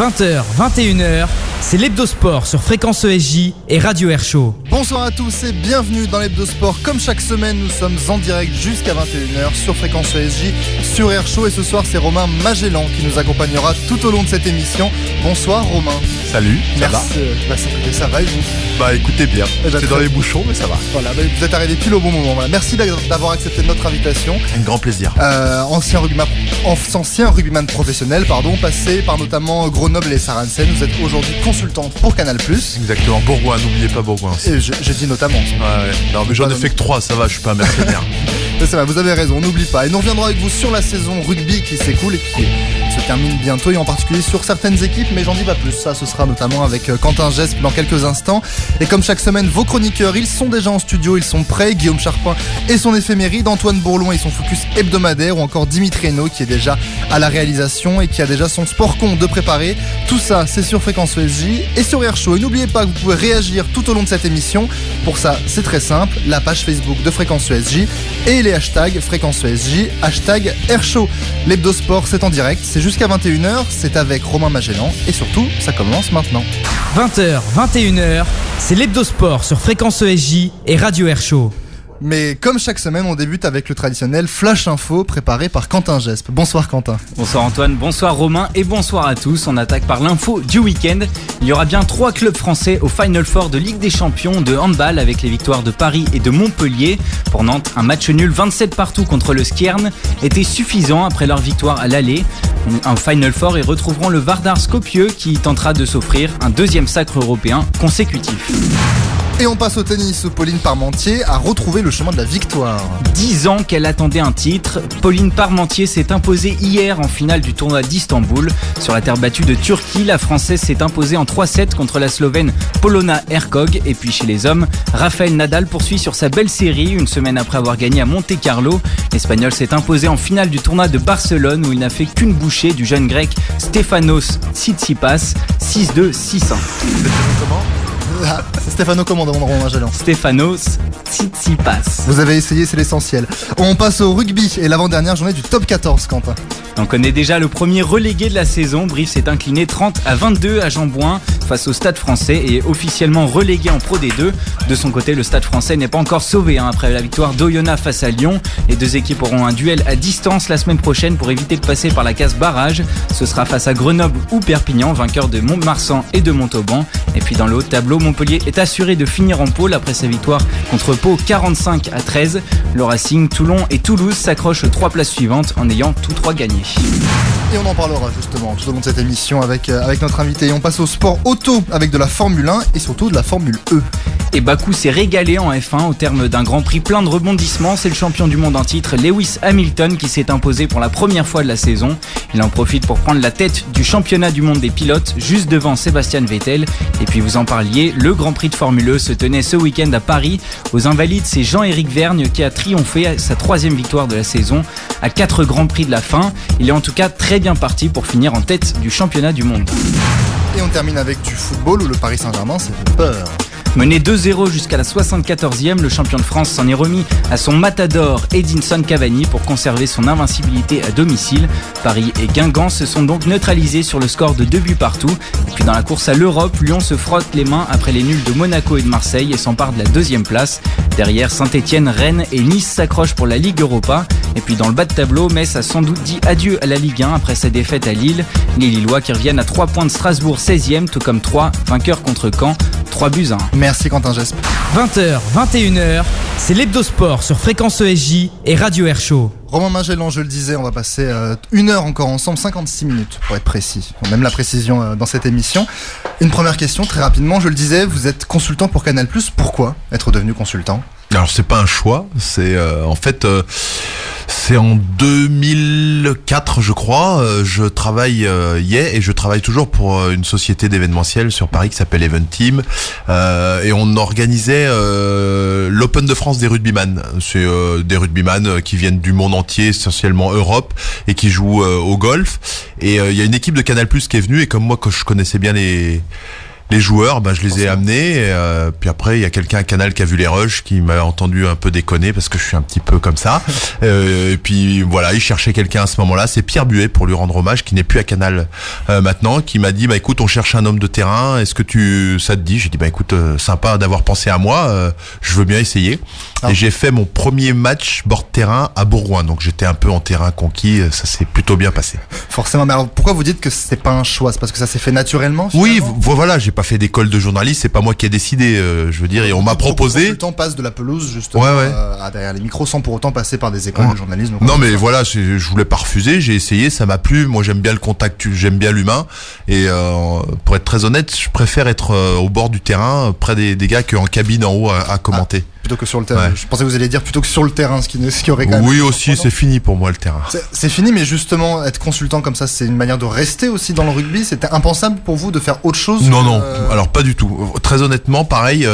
20h, 21h, c'est l'Hebdo-Sport sur Fréquence ESJ et Radio Air Show. Bonsoir à tous et bienvenue dans l'Hebdo-Sport. Comme chaque semaine, nous sommes en direct jusqu'à 21h sur Fréquence ESJ, sur Air Show. Et ce soir, c'est Romain Magellan qui nous accompagnera tout au long de cette émission. Bonsoir Romain. Salut, ça va? Ça va et vous? Bah écoutez bien, j'étais dans les bouchons mais ça va. Voilà, vous êtes arrivé pile au bon moment. Voilà. Merci d'avoir accepté notre invitation. Un grand plaisir. Ancien rugbyman professionnel, passé par notamment Grenoble et Saransen. Vous êtes aujourd'hui consultante pour Canal+. Exactement, Bourgoin, n'oubliez pas Bourgoin aussi. Et j'ai dit notamment. Ouais. Non mais j'en ai fait que 3, ça va, je suis pas un mercenaire. C'est vrai, vous avez raison, on n'oublie pas. Et nous reviendrons avec vous sur la saison rugby qui s'écoule et qui se termine bientôt, et en particulier sur certaines équipes, mais j'en dis pas plus. Ça, ce sera notamment avec Quentin Gesp dans quelques instants. Et comme chaque semaine, vos chroniqueurs, ils sont déjà en studio, ils sont prêts. Guillaume Charpin et son éphéméride, Antoine Bourlon et son focus hebdomadaire, ou encore Dimitri Hainaut qui est déjà à la réalisation et qui a déjà son sport con de préparer. Tout ça, c'est sur Fréquence ESJ et sur Air Show. Et n'oubliez pas que vous pouvez réagir tout au long de cette émission. Pour ça, c'est très simple, la page Facebook de Fréquence ESJ et les hashtags Fréquence ESJ, hashtag Air Show. L'Hebdo-Sport, c'est en direct, c'est jusqu'à 21h, c'est avec Romain Magellan et surtout, ça commence maintenant. 20h, 21h, c'est l'Hebdo-Sport sur Fréquence ESJ et Radio Air Show. Mais comme chaque semaine, on débute avec le traditionnel Flash Info préparé par Quentin Gesp. Bonsoir Quentin. Bonsoir Antoine, bonsoir Romain et bonsoir à tous. On attaque par l'info du week-end. Il y aura bien 3 clubs français au Final Four de Ligue des Champions de handball avec les victoires de Paris et de Montpellier. Pour Nantes, un match nul 27 partout contre le Skjern était suffisant après leur victoire à l'aller. En Final Four, ils retrouveront le Vardar Skopje qui tentera de s'offrir un deuxième sacre européen consécutif. Et on passe au tennis où Pauline Parmentier a retrouvé le chemin de la victoire. 10 ans qu'elle attendait un titre, Pauline Parmentier s'est imposée hier en finale du tournoi d'Istanbul. Sur la terre battue de Turquie, la Française s'est imposée en 3-7 contre la Slovène Polona Hercog. Et puis chez les hommes, Rafael Nadal poursuit sur sa belle série. Une semaine après avoir gagné à Monte-Carlo, l'Espagnol s'est imposé en finale du tournoi de Barcelone où il n'a fait qu'une bouchée du jeune grec Stefanos Tsitsipas, 6-2, 6-1. Stéphano comment demande Romain Magellan? Stefanos Tsitsipas. Vous avez essayé, c'est l'essentiel. On passe au rugby et l'avant-dernière journée du top 14, Quentin. On connaît déjà le premier relégué de la saison. Brive s'est incliné 30-22 à Jean-Bouin face au Stade français et est officiellement relégué en Pro D2. De son côté, le Stade français n'est pas encore sauvé après la victoire d'Oyonnax face à Lyon. Les deux équipes auront un duel à distance la semaine prochaine pour éviter de passer par la case barrage. Ce sera face à Grenoble ou Perpignan, vainqueur de Mont-de-Marsan et de Montauban. Et puis dans le haut tableau, Montpellier est assuré de finir en pôle après sa victoire contre Pau 45-13. Le Racing, Toulon et Toulouse s'accrochent aux 3 places suivantes en ayant tous 3 gagnés. Et on en parlera justement tout au long de cette émission avec notre invité. Et on passe au sport auto avec de la Formule 1 et surtout de la Formule E. Et Bakou s'est régalé en F1 au terme d'un Grand Prix plein de rebondissements. C'est le champion du monde en titre, Lewis Hamilton, qui s'est imposé pour la première fois de la saison. Il en profite pour prendre la tête du championnat du monde des pilotes, juste devant Sébastien Vettel. Et puis vous en parliez, le Grand Prix de Formule E se tenait ce week-end à Paris. Aux Invalides, c'est Jean-Éric Vergne qui a triomphé à sa 3e victoire de la saison à 4 Grands Prix de la fin. Il est en tout cas très bien parti pour finir en tête du championnat du monde. Et on termine avec du football où le Paris Saint-Germain s'est fait peur. Mené 2-0 jusqu'à la 74e, le champion de France s'en est remis à son matador Edinson Cavani pour conserver son invincibilité à domicile. Paris et Guingamp se sont donc neutralisés sur le score de 2 buts partout. Et puis dans la course à l'Europe, Lyon se frotte les mains après les nuls de Monaco et de Marseille et s'empare de la 2e place. Derrière, Saint-Etienne, Rennes et Nice s'accrochent pour la Ligue Europa. Et puis dans le bas de tableau, Metz a sans doute dit adieu à la Ligue 1 après sa défaite à Lille. Les Lillois qui reviennent à 3 points de Strasbourg 16e, tout comme 3 vainqueurs contre Caen, 3-1. Merci Quentin Gesp. 20h, 21h, c'est l'Hebdo-Sport sur Fréquence ESJ et Radio Air Show. Romain Magellan, je le disais, on va passer 1 heure encore ensemble, 56 minutes pour être précis. On aime la précision dans cette émission. Une première question, très rapidement, je le disais, vous êtes consultant pour Canal+. Pourquoi être devenu consultant ? Alors c'est pas un choix, c'est en fait c'est en 2004 je crois, je travaille et je travaille toujours pour une société d'événementiel sur Paris qui s'appelle Event Team et on organisait l'Open de France des rugbyman. C'est des rugbyman qui viennent du monde entier, essentiellement Europe, et qui jouent au golf. Et il y a une équipe de Canal+ qui est venue, et comme moi, que je connaissais bien les joueurs, je les ai amenés. Puis après, il y a quelqu'un à Canal qui a vu les rushs, qui m'a entendu un peu déconner parce que je suis un petit peu comme ça. Et puis voilà, il cherchait quelqu'un à ce moment-là. C'est Pierre Buet, pour lui rendre hommage, qui n'est plus à Canal maintenant, qui m'a dit écoute, on cherche un homme de terrain. Est-ce que ça te dit? J'ai dit écoute, sympa d'avoir pensé à moi. Je veux bien essayer. Et j'ai fait mon premier match bord terrain à Bourgoin. Donc j'étais un peu en terrain conquis. Ça s'est plutôt bien passé. Forcément. Mais alors pourquoi vous dites que c'est pas un choix? C'est parce que ça s'est fait naturellement? Oui, voilà. J'ai pas fait d'école de journaliste. C'est pas moi qui ai décidé. Je veux dire, et on m'a proposé. Le temps passe de la pelouse justement à derrière les micros sans pour autant passer par des écoles de journalisme. Non, mais voilà, je voulais pas refuser. J'ai essayé, ça m'a plu. Moi, j'aime bien le contact, j'aime bien l'humain. Et pour être très honnête, je préfère être au bord du terrain, près des gars, qu'en cabine en haut à commenter. Plutôt que sur le terrain. Ouais. Je pensais que vous alliez dire plutôt que sur le terrain, ce qui aurait quand même. Oui, aussi, c'est fini pour moi le terrain. C'est fini, mais justement, être consultant comme ça, c'est une manière de rester aussi dans le rugby. C'était impensable pour vous de faire autre chose? Non, alors pas du tout. Très honnêtement, pareil,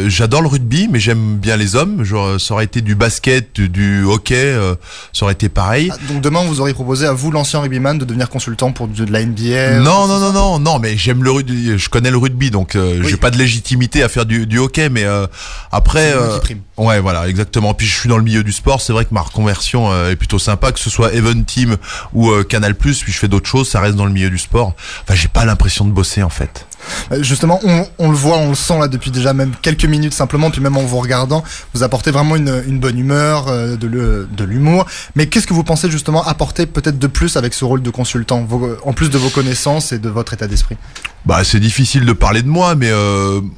j'adore le rugby, mais j'aime bien les hommes. Genre, ça aurait été du basket, du hockey, ça aurait été pareil. Donc demain, vous auriez proposé à vous, l'ancien rugbyman, de devenir consultant pour de la NBA? Non, mais j'aime le rugby, je connais le rugby, donc j'ai pas de légitimité à faire du hockey, mais après. Ouais, voilà, exactement. Puis je suis dans le milieu du sport, c'est vrai que ma reconversion est plutôt sympa, que ce soit Even Team ou Canal+, puis je fais d'autres choses, ça reste dans le milieu du sport. Enfin, j'ai pas l'impression de bosser en fait. Justement, on le voit, on le sent là depuis déjà même quelques minutes simplement, puis même en vous regardant, vous apportez vraiment une bonne humeur, de l'humour. Mais qu'est-ce que vous pensez justement apporter peut-être de plus avec ce rôle de consultant, en plus de vos connaissances et de votre état d'esprit? C'est difficile de parler de moi, mais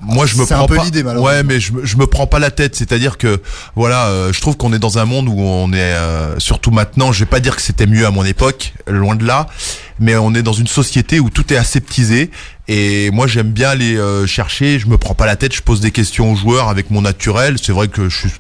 moi je me prends pas. L'idée, ouais, mais je me prends pas la tête. C'est-à-dire que voilà, je trouve qu'on est dans un monde où on est surtout maintenant. Je vais pas dire que c'était mieux à mon époque, loin de là, mais on est dans une société où tout est aseptisé. Et moi j'aime bien aller chercher. Je me prends pas la tête. Je pose des questions aux joueurs avec mon naturel. C'est vrai que je suis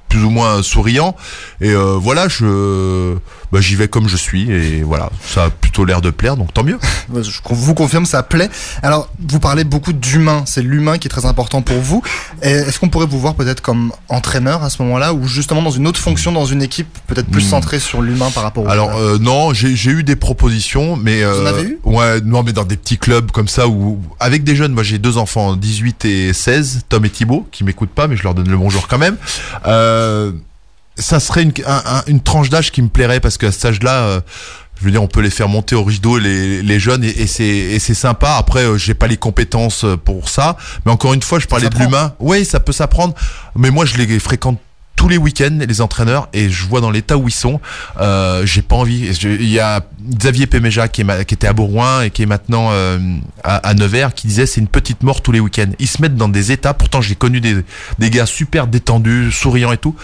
plus ou moins souriant. Et voilà, j'y vais comme je suis. Et voilà, ça a plutôt l'air de plaire, donc tant mieux. Je vous confirme, ça plaît. Alors, vous parlez beaucoup d'humain. C'est l'humain qui est très important pour vous. Et est-ce qu'on pourrait vous voir peut-être comme entraîneur à ce moment-là, ou justement dans une autre fonction dans une équipe, peut-être plus centrée sur l'humain par rapport au non, j'ai eu des propositions, mais vous en avez eu? Ouais, non, mais dans des petits clubs comme ça, où avec des jeunes. Moi, j'ai 2 enfants, 18 et 16, Tom et Thibaut, qui m'écoutent pas, mais je leur donne le bonjour quand même. Ça serait une tranche d'âge qui me plairait, parce qu'à cet âge-là, je veux dire, on peut les faire monter au rideau, les jeunes, et c'est sympa. Après, j'ai pas les compétences pour ça, mais encore une fois, je parlais de l'humain. Oui, ça peut s'apprendre, mais moi, je les fréquente tous les week-ends, les entraîneurs, et je vois dans l'état où ils sont, j'ai pas envie. Il y a Xavier Péméja qui était à Bourgoin et qui est maintenant à Nevers, qui disait c'est une petite mort tous les week-ends. Ils se mettent dans des états, pourtant j'ai connu des gars super détendus, souriants et tout,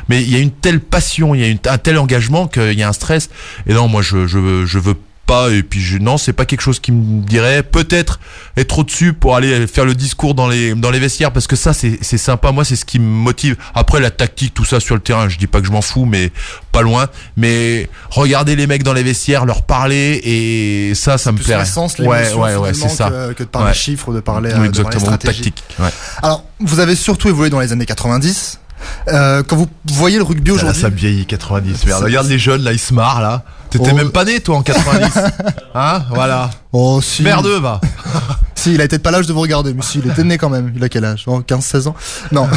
mais il y a une telle passion, il y a un tel engagement qu'il y a un stress. Et non, moi je veux pas, et puis non, c'est pas quelque chose qui me dirait peut-être être au-dessus pour aller faire le discours dans les vestiaires, parce que ça c'est sympa. Moi, c'est ce qui me motive. Après, la tactique, tout ça sur le terrain, je dis pas que je m'en fous, mais pas loin. Mais regarder les mecs dans les vestiaires, leur parler, et ça me plairait. Ouais, c'est ça. Que de parler chiffres, de parler exactement, de tactique. Ouais. Alors, vous avez surtout évolué dans les années 90. Quand vous voyez le rugby aujourd'hui, ça vieillit 90. Merde, regarde les jeunes là, ils se marrent là. T'étais même pas né toi en 90. Hein, voilà. Oh si. Merdeux va. Si, il a peut-être pas l'âge de vous regarder, mais si, il était né quand même. Il a quel âge? 15-16 ans? Non,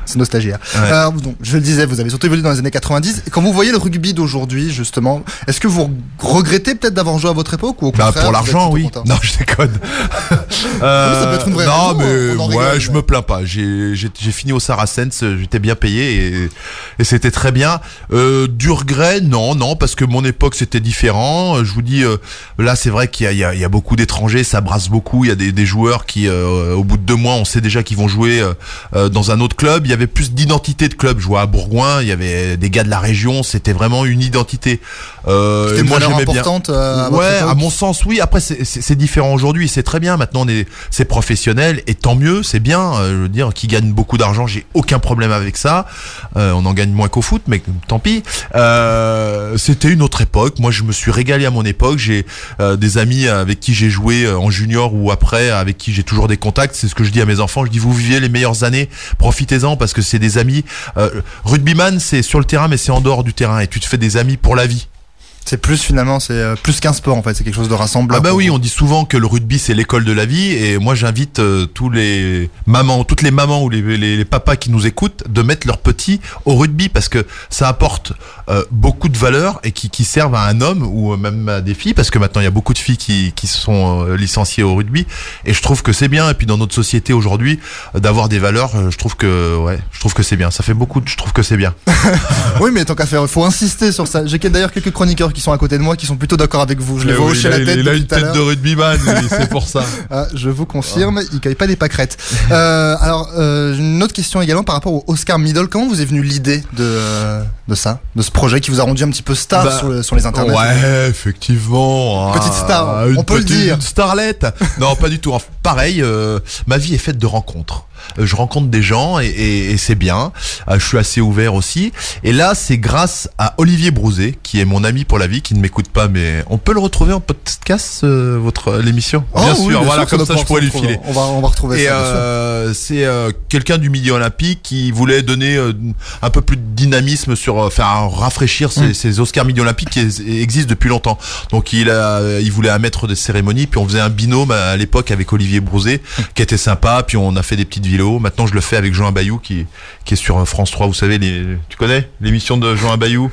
c'est nostalgique. Ouais. Donc, je le disais, vous avez surtout évolué dans les années 90. Et quand vous voyez le rugby d'aujourd'hui, justement, est-ce que vous regrettez peut-être d'avoir joué à votre époque, ou au contraire, pour l'argent, oui. Content? Non, je déconne. Ça peut être une vraie raison, mais je me plains pas. J'ai fini au Saracens, j'étais bien payé et c'était très bien. Du regret, non, parce que mon époque c'était différent. Je vous dis, là c'est vrai qu'il y a beaucoup d'étrangers, ça brasse beaucoup. Il y a des joueurs qui, au bout de 2 mois, on sait déjà qu'ils vont jouer dans un autre club. Il y avait plus d'identité de club. Je vois à Bourgoin, il y avait des gars de la région. C'était vraiment une identité. C'était une valeur importante. À mon sens, oui. Après, c'est différent aujourd'hui. C'est très bien. Maintenant, c'est professionnel, et tant mieux. C'est bien. Je veux dire, qui gagne beaucoup d'argent, j'ai aucun problème avec ça. On en gagne moins qu'au foot, mais tant pis. C'était une autre époque. Moi, je me suis régalé à mon époque. J'ai des amis avec qui j'ai joué en junior ou après, avec qui j'ai toujours des contacts. C'est ce que je dis à mes enfants. Je dis, vous vivez les meilleures années, profitez-en, parce que c'est des amis. Rugbyman, c'est sur le terrain, mais c'est en dehors du terrain, et tu te fais des amis pour la vie. C'est plus finalement, c'est plus qu'un sport en fait, c'est quelque chose de rassembleur. Ah bah oui, on dit souvent que le rugby c'est l'école de la vie et moi j'invite toutes les mamans ou les papas qui nous écoutent de mettre leurs petits au rugby parce que ça apporte beaucoup de valeurs et qui servent à un homme ou même à des filles parce que maintenant il y a beaucoup de filles qui sont licenciées au rugby et je trouve que c'est bien et puis dans notre société aujourd'hui d'avoir des valeurs, je trouve que c'est bien. Ça fait beaucoup, je trouve que c'est bien. Oui, mais tant qu'à faire, il faut insister sur ça. J'ai d'ailleurs quelques chroniqueurs qui sont à côté de moi qui sont plutôt d'accord avec vous. Je les vois hocher la tête. Il a une tête de rugbyman, c'est pour ça. Ah, je vous confirme, il caille pas des pâquerettes. Alors, une autre question également par rapport au Oscar Middle. Comment vous est venue l'idée de ça, de ce projet qui vous a rendu un petit peu star sur les internets? Ouais, effectivement. Petite star, on peut le dire. Une starlette. Non, pas du tout. Pareil, ma vie est faite de rencontres. Je rencontre des gens et c'est bien. Je suis assez ouvert aussi. Et là, c'est grâce à Olivier Brouzet, qui est mon ami pour la vie, qui ne m'écoute pas, mais on peut le retrouver en podcast, l'émission. Bien sûr, voilà, comme ça je pourrais lui filer. On va retrouver ça. Et c'est quelqu'un du milieu olympique qui voulait donner un peu plus de dynamisme faire rafraîchir ces Oscars Midi Olympiques qui existent depuis longtemps. Donc il voulait un maître de cérémonie, puis on faisait un binôme à l'époque avec Olivier Brouzet, qui était sympa, puis on a fait des petites vidéos. Maintenant, je le fais avec Jean Bayou qui est sur France 3. Vous savez, tu connais l'émission de Jean Bayou?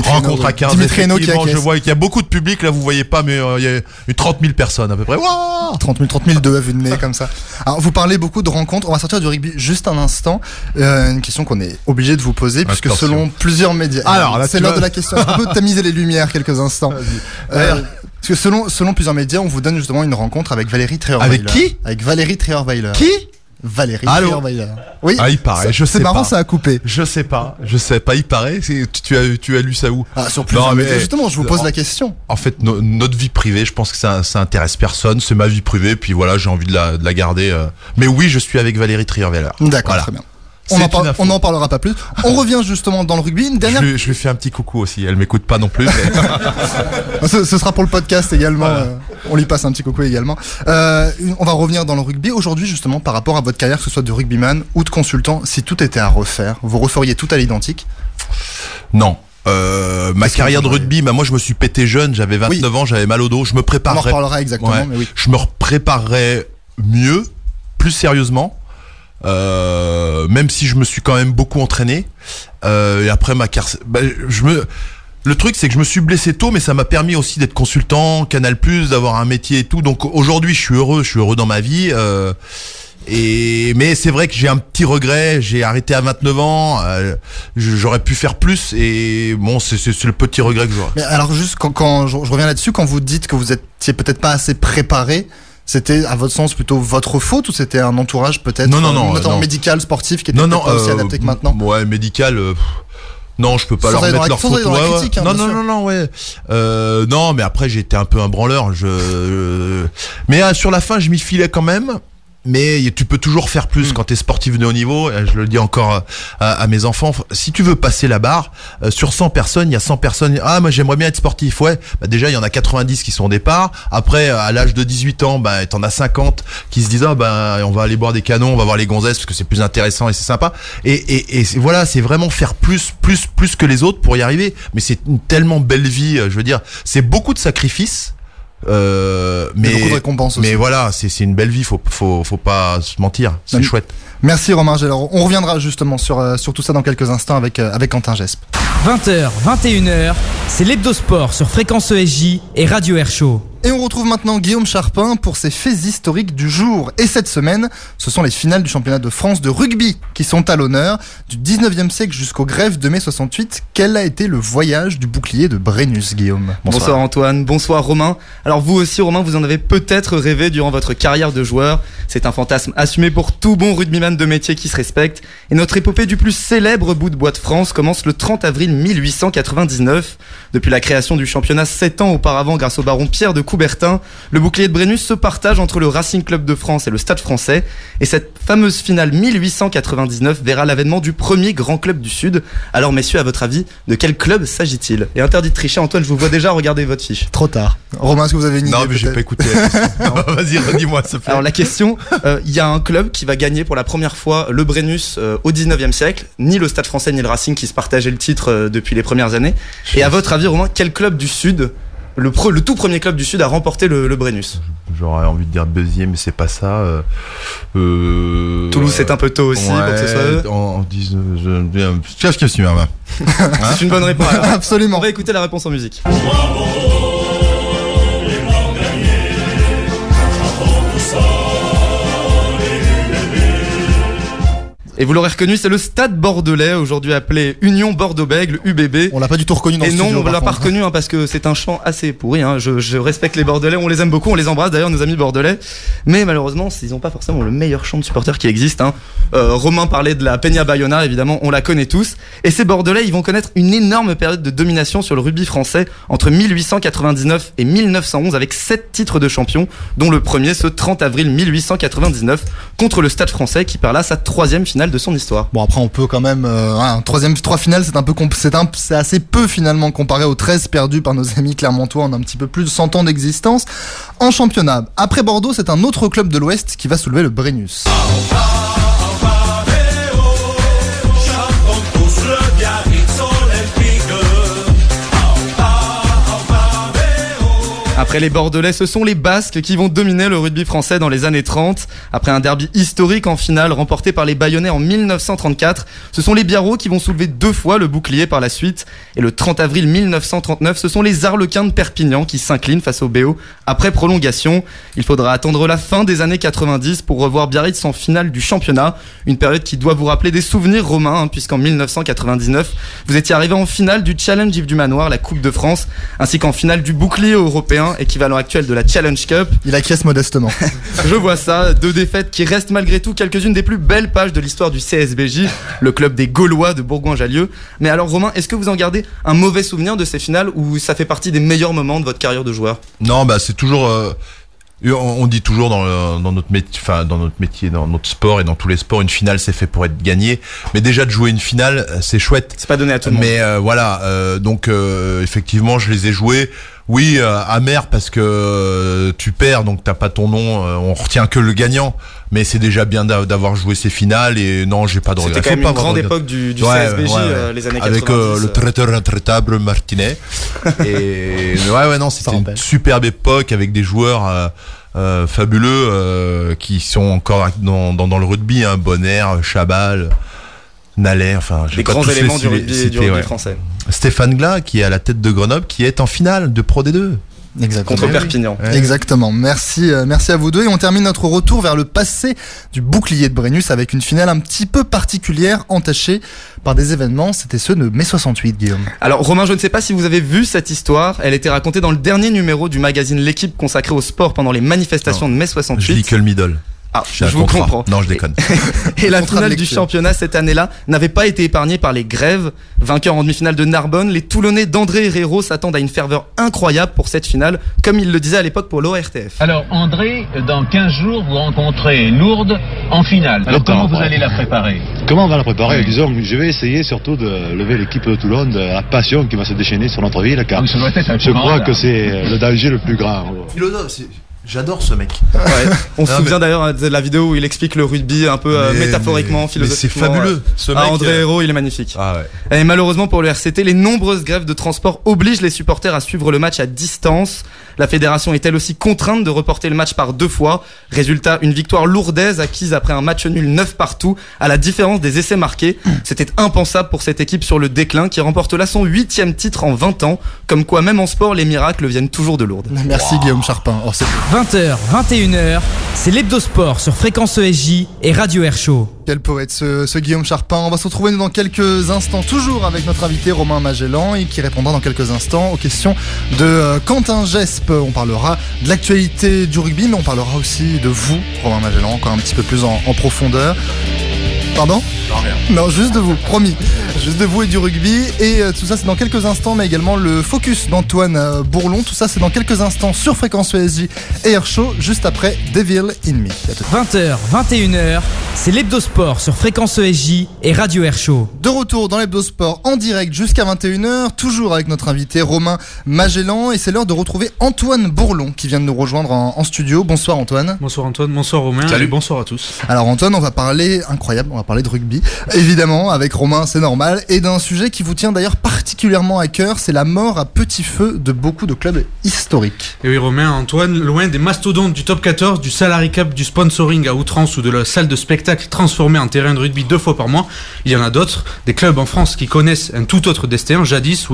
Rencontre à 15. Dimitri Hainaut qui je vois qu'il y a beaucoup de public, là, vous voyez pas, mais il y a eu 30 000 personnes à peu près. Wow 30 000 de vue de nez comme ça. Alors, vous parlez beaucoup de rencontres. On va sortir du rugby juste un instant. Une question qu'on est obligé de vous poser, puisque selon plusieurs médias. Alors, là, c'est l'heure de la question. On peut tamiser les lumières quelques instants. Parce que selon plusieurs médias, on vous donne justement une rencontre avec Valérie Trierweiler. Avec qui? Avec Valérie Trierweiler. Qui? Valérie Trierweiler. Oui. Ah, il paraît. C'est marrant, ça a coupé. Je sais pas. Il paraît. Tu as lu ça où? Ah, sur plusieurs médias. Justement, je vous pose la question. En fait, notre vie privée, je pense que ça intéresse personne. C'est ma vie privée. Puis voilà, j'ai envie de la garder. Mais oui, je suis avec Valérie Trierweiler. D'accord, voilà. Très bien. On n'en parlera pas plus. On revient justement dans le rugby. Une dernière. Je lui fais un petit coucou aussi. Elle m'écoute pas non plus. Mais... ce sera pour le podcast également. Voilà. On lui passe un petit coucou également. On va revenir dans le rugby. Aujourd'hui, justement, par rapport à votre carrière, que ce soit de rugbyman ou de consultant, si tout était à refaire, vous referiez tout à l'identique? Non. Ma carrière de rugby, moi je me suis pété jeune, j'avais 29 ans, j'avais mal au dos. Je me préparerais. On en reparlera exactement. Ouais, mais oui. Je me préparerais mieux, plus sérieusement. Même si je me suis quand même beaucoup entraîné et après ma carrière, le truc c'est que je me suis blessé tôt, mais ça m'a permis aussi d'être consultant, Canal+, d'avoir un métier et tout. Donc aujourd'hui je suis heureux dans ma vie. Mais c'est vrai que j'ai un petit regret. J'ai arrêté à 29 ans. J'aurais pu faire plus. Et bon, c'est le petit regret que j'aurais. Mais alors juste quand je reviens là-dessus, quand vous dites que vous étiez peut-être pas assez préparé. C'était, à votre sens, plutôt votre faute ou c'était un entourage peut-être notamment médical, sportif qui était pas aussi adapté que maintenant? Ouais, médical. Non, je peux pas leur mettre leur faute. Non, mais après j'ai été un peu un branleur. Mais sur la fin, je m'y filais quand même. Mais tu peux toujours faire plus quand t'es sportif de haut niveau. Je le dis encore à mes enfants. Si tu veux passer la barre, sur 100 personnes, il y a 100 personnes. Ah, moi j'aimerais bien être sportif. Ouais. Déjà, il y en a 90 qui sont au départ. Après, à l'âge de 18 ans, t'en as 50 qui se disent, on va aller boire des canons, on va voir les gonzesses parce que c'est plus intéressant et c'est sympa. Et voilà, c'est vraiment faire plus que les autres pour y arriver. Mais c'est une tellement belle vie. Je veux dire, c'est beaucoup de sacrifices. Mais beaucoup de récompenses aussi. Mais voilà, c'est une belle vie, faut pas se mentir, c'est chouette. Merci Romain Gellard. On reviendra justement sur tout ça dans quelques instants avec Quentin Gesp. 20h, 21h, c'est l'Hebdosport sur Fréquence ESJ et Radio Air Show. Et on retrouve maintenant Guillaume Charpin pour ses faits historiques du jour. Et cette semaine, ce sont les finales du championnat de France de rugby qui sont à l'honneur. Du 19e siècle jusqu'au greffe de mai 68, quel a été le voyage du bouclier de Brennus, Guillaume? Bonsoir Antoine, bonsoir Romain. Alors vous aussi Romain, vous en avez peut-être rêvé durant votre carrière de joueur. C'est un fantasme assumé pour tout bon rugbyman de métier qui se respecte. Et notre épopée du plus célèbre bout de bois de France commence le 30 avril 1899. Depuis la création du championnat 7 ans auparavant grâce au baron Pierre de Coubertin, Coubertin. Le bouclier de Brennus se partage entre le Racing Club de France et le Stade Français. Et cette fameuse finale 1899 verra l'avènement du premier grand club du Sud. Alors messieurs, à votre avis, de quel club s'agit-il? Et interdit de tricher, Antoine, je vous vois déjà regarder votre fiche. Trop tard. Romain, est-ce que vous avez une idée? Non, mais j'ai pas écouté. Vas-y, redis-moi, s'il te plaît. Alors la question, il y a un club qui va gagner pour la première fois le Brennus au 19e siècle. Ni le Stade Français ni le Racing qui se partageaient le titre depuis les premiires années. Et à votre avis, Romain, quel club du Sud, le tout premier club du Sud a remporté le Brennus? J'aurais envie de dire Béziers, mais c'est pas ça. Toulouse, c'est un peu tôt aussi pour que ce soit eux. C'est une bonne réponse. Absolument. On va écouter la réponse en musique. Et vous l'aurez reconnu, c'est le Stade Bordelais, aujourd'hui appelé Union Bordeaux-Bègles, UBB. On l'a pas du tout reconnu dans le studio. Et non, on l'a pas reconnu parce que c'est un chant assez pourri. Je respecte les Bordelais, on les aime beaucoup, on les embrasse d'ailleurs, nos amis bordelais. Mais malheureusement, ils n'ont pas forcément le meilleur chant de supporters qui existe. Romain parlait de la Peña Bayona, évidemment, on la connaît tous. Et ces Bordelais, ils vont connaître une énorme période de domination sur le rugby français entre 1899 et 1911 avec 7 titres de champion, dont le premier ce 30 avril 1899 contre le Stade Français qui perd là sa 3e finale de son histoire. Bon, après on peut quand même 3 finales, c'est assez peu finalement comparé aux 13 perdus par nos amis clermontois en un petit peu plus de 100 ans d'existence en championnat. Après Bordeaux, c'est un autre club de l'Ouest qui va soulever le Brennus. Après les Bordelais, ce sont les Basques qui vont dominer le rugby français dans les années 30. Après un derby historique en finale remporté par les Bayonnais en 1934, ce sont les Biarros qui vont soulever 2 fois le bouclier par la suite. Et le 30 avril 1939, ce sont les Arlequins de Perpignan qui s'inclinent face au BO après prolongation. Il faudra attendre la fin des années 90 pour revoir Biarritz en finale du championnat. Une période qui doit vous rappeler des souvenirs romains, puisqu'en 1999, vous étiez arrivé en finale du Challenge Yves du Manoir, la Coupe de France, ainsi qu'en finale du bouclier européen, équivalent actuel de la Challenge Cup. Il acquiesce modestement. Je vois ça, 2 défaites qui restent malgré tout quelques-unes des plus belles pages de l'histoire du CSBJ, le club des Gaulois de Bourgoin-Jallieu. Mais alors Romain, est-ce que vous en gardez un mauvais souvenir de ces finales ou ça fait partie des meilleurs moments de votre carrière de joueur? Non, c'est toujours... on dit toujours dans notre métier, dans notre sport et dans tous les sports, une finale c'est fait pour être gagné. Mais déjà de jouer une finale, c'est chouette. C'est pas donné à tout le monde. Mais donc effectivement, je les ai joués. Oui, amer parce que tu perds, donc t'as pas ton nom. On retient que le gagnant. Mais c'est déjà bien d'avoir joué ces finales et non, j'ai pas de regrets. C'était quand même une grande époque du CSBJ, les années 90. Avec le traiteur intraitable Martinet. Et non, c'était une superbe époque avec des joueurs fabuleux qui sont encore dans le rugby, Bonner, Chabal, Nallet, enfin les grands éléments du rugby français. Stéphane Glas qui est à la tête de Grenoble, qui est en finale de Pro D2. Exactement. Contre Perpignan. Ouais. Exactement. Merci à vous deux. Et on termine notre retour vers le passé du bouclier de Brennus avec une finale un petit peu particulière, entachée par des événements. C'était ceux de mai 68, Guillaume. Alors Romain, je ne sais pas si vous avez vu cette histoire. Elle était racontée dans le dernier numéro du magazine L'Équipe consacré au sport pendant les manifestations de mai 68. Je dis que le middle. Ah, je vous comprends. Non, je déconne. Et la finale du championnat cette année-là n'avait pas été épargnée par les grèves. Vainqueurs en demi-finale de Narbonne, les Toulonnais d'André Herrero s'attendent à une ferveur incroyable pour cette finale, comme il le disait à l'époque pour l'ORTF. Alors André, dans 15 jours, vous rencontrez Lourdes en finale. Alors comment vous allez la préparer? Comment on va la préparer? Disons, je vais essayer surtout de lever l'équipe de Toulon de la passion qui va se déchaîner sur notre ville, car je crois que c'est le danger le plus grand. J'adore ce mec. Ouais. On se souvient d'ailleurs de la vidéo où il explique le rugby un peu métaphoriquement, philosophiquement. Mais c'est fabuleux. Ce mec, André Herrero, il est magnifique. Ah ouais. Et malheureusement pour le RCT, les nombreuses grèves de transport obligent les supporters à suivre le match à distance. La fédération est elle aussi contrainte de reporter le match par 2 fois. Résultat, une victoire lourdaise acquise après un match nul 9 partout, à la différence des essais marqués. C'était impensable pour cette équipe sur le déclin qui remporte là son 8e titre en 20 ans. Comme quoi, même en sport, les miracles viennent toujours de Lourdes. Merci Guillaume Charpin. 20h, 21h, c'est l'Hebdo-Sport sur Fréquence ESJ et Radio Air Show. Quel poète ce Guillaume Charpin. On va se retrouver dans quelques instants, toujours avec notre invité Romain Magellan, et qui répondra dans quelques instants aux questions de Quentin Jesp. On parlera de l'actualité du rugby, mais on parlera aussi de vous, Romain Magellan, encore un petit peu plus en profondeur. Pardon ? Non, rien. Non, juste de vous, promis. Juste de vous et du rugby. Et tout ça, c'est dans quelques instants, mais également le focus d'Antoine Bourlon. Tout ça, c'est dans quelques instants sur Fréquence ESJ et Air Show, juste après Devil in Me. 20h, 21h, c'est l'Hebdo Sport sur Fréquence ESJ et Radio Air Show. De retour dans l'Hebdo Sport en direct jusqu'à 21h, toujours avec notre invité Romain Magellan. Et c'est l'heure de retrouver Antoine Bourlon qui vient de nous rejoindre en studio. Bonsoir Antoine. Bonsoir Antoine, bonsoir Romain. Salut. Et bonsoir à tous. Alors Antoine, on va parler, incroyable, on va parler de rugby. Évidemment, avec Romain, c'est normal. Et d'un sujet qui vous tient d'ailleurs particulièrement à cœur, c'est la mort à petit feu de beaucoup de clubs historiques. Et oui Romain, Antoine, loin des mastodontes du top 14, du salary cap, du sponsoring à outrance ou de la salle de spectacle transformée en terrain de rugby 2 fois par mois, il y en a d'autres, des clubs en France qui connaissent un tout autre destin. Jadis,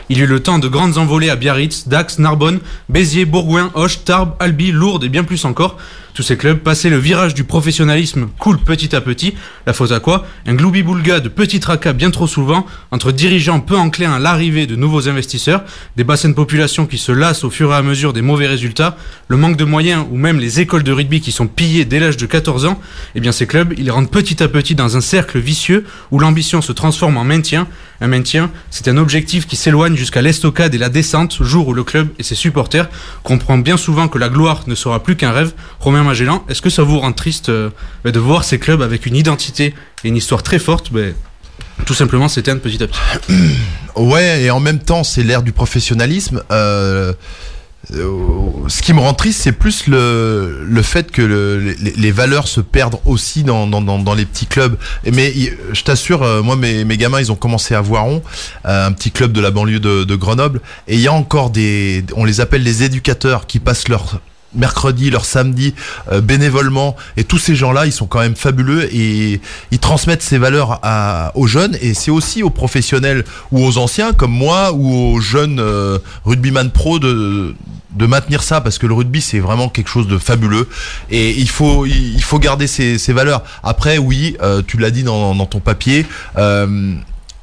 il y eut le temps de grandes envolées à Biarritz, Dax, Narbonne, Béziers, Bourgoin, Auch, Tarbes, Albi, Lourdes et bien plus encore. Tous ces clubs passaient le virage du professionnalisme cool petit à petit. La faute à quoi? Un gloubi-boulga de petits tracas bien trop souvent entre dirigeants peu enclins à l'arrivée de nouveaux investisseurs, des bassins de population qui se lassent au fur et à mesure des mauvais résultats, le manque de moyens ou même les écoles de rugby qui sont pillées dès l'âge de 14 ans. Eh bien ces clubs, ils rentrent petit à petit dans un cercle vicieux où l'ambition se transforme en maintien. Un maintien, c'est un objectif qui s'éloigne jusqu'à l'estocade et la descente, jour où le club et ses supporters comprennent bien souvent que la gloire ne sera plus qu'un rêve. Romain Magellan, est-ce que ça vous rend triste de voir ces clubs avec une identité et une histoire très forte tout simplement s'éteindre petit à petit? Ouais, et en même temps, c'est l'ère du professionnalisme. Ce qui me rend triste, c'est plus le fait que les valeurs se perdent aussi dans les petits clubs. Mais je t'assure, moi mes gamins, ils ont commencé à Voiron, un petit club de la banlieue de Grenoble, et il y a encore on les appelle les éducateurs qui passent leur mercredi, leur samedi bénévolement, et tous ces gens-là, ils sont quand même fabuleux et ils transmettent ces valeurs aux jeunes, et c'est aussi aux professionnels ou aux anciens comme moi ou aux jeunes rugbyman pro de maintenir ça, parce que le rugby c'est vraiment quelque chose de fabuleux et il faut garder ces valeurs. Après oui, tu l'as dit dans ton papier,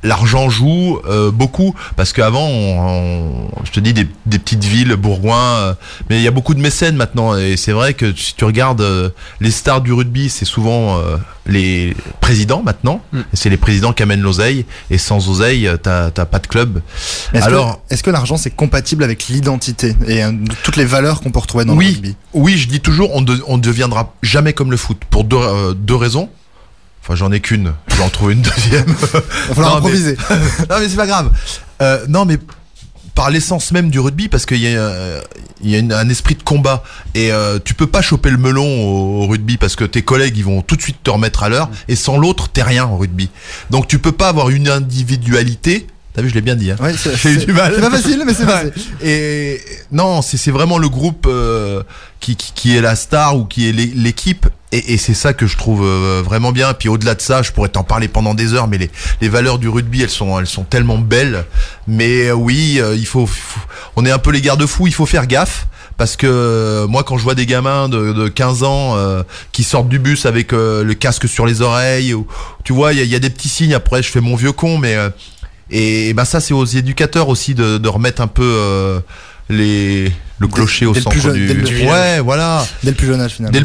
l'argent joue beaucoup, parce qu'avant, je te dis des petites villes, Bourgoin, mais il y a beaucoup de mécènes maintenant, et c'est vrai que si tu regardes les stars du rugby, c'est souvent les présidents maintenant, et c'est les présidents qui amènent l'oseille, et sans oseille, t'as pas de club. Est-ce que l'argent c'est compatible avec l'identité et toutes les valeurs qu'on peut retrouver dans le rugby? Oui, je dis toujours, on ne deviendra jamais comme le foot, pour deux raisons. Enfin, j'en ai qu'une. Je vais en trouver une deuxième. Il va falloir improviser. Non, mais c'est pas grave. Non, mais par l'essence même du rugby, parce qu'il y a un esprit de combat. Et tu peux pas choper le melon au rugby, parce que tes collègues, ils vont tout de suite te remettre à l'heure. Et sans l'autre, t'es rien au rugby. Donc tu peux pas avoir une individualité. T'as vu, je l'ai bien dit. Hein. Ouais, j'ai eu du mal. C'est pas facile, mais c'est facile. Et non, c'est vraiment le groupe qui est la star ou qui est l'équipe. Et c'est ça que je trouve vraiment bien. Puis au-delà de ça, je pourrais t'en parler pendant des heures, mais les valeurs du rugby, elles sont tellement belles. Mais oui, on est un peu les garde-fous. Il faut faire gaffe. Parce que moi, quand je vois des gamins de 15 ans qui sortent du bus avec le casque sur les oreilles, tu vois, il y a des petits signes. Après, je fais mon vieux con, mais et ça, c'est aux éducateurs aussi de remettre un peu le clocher au centre du. Ouais, voilà. Dès le plus jeune âge, finalement.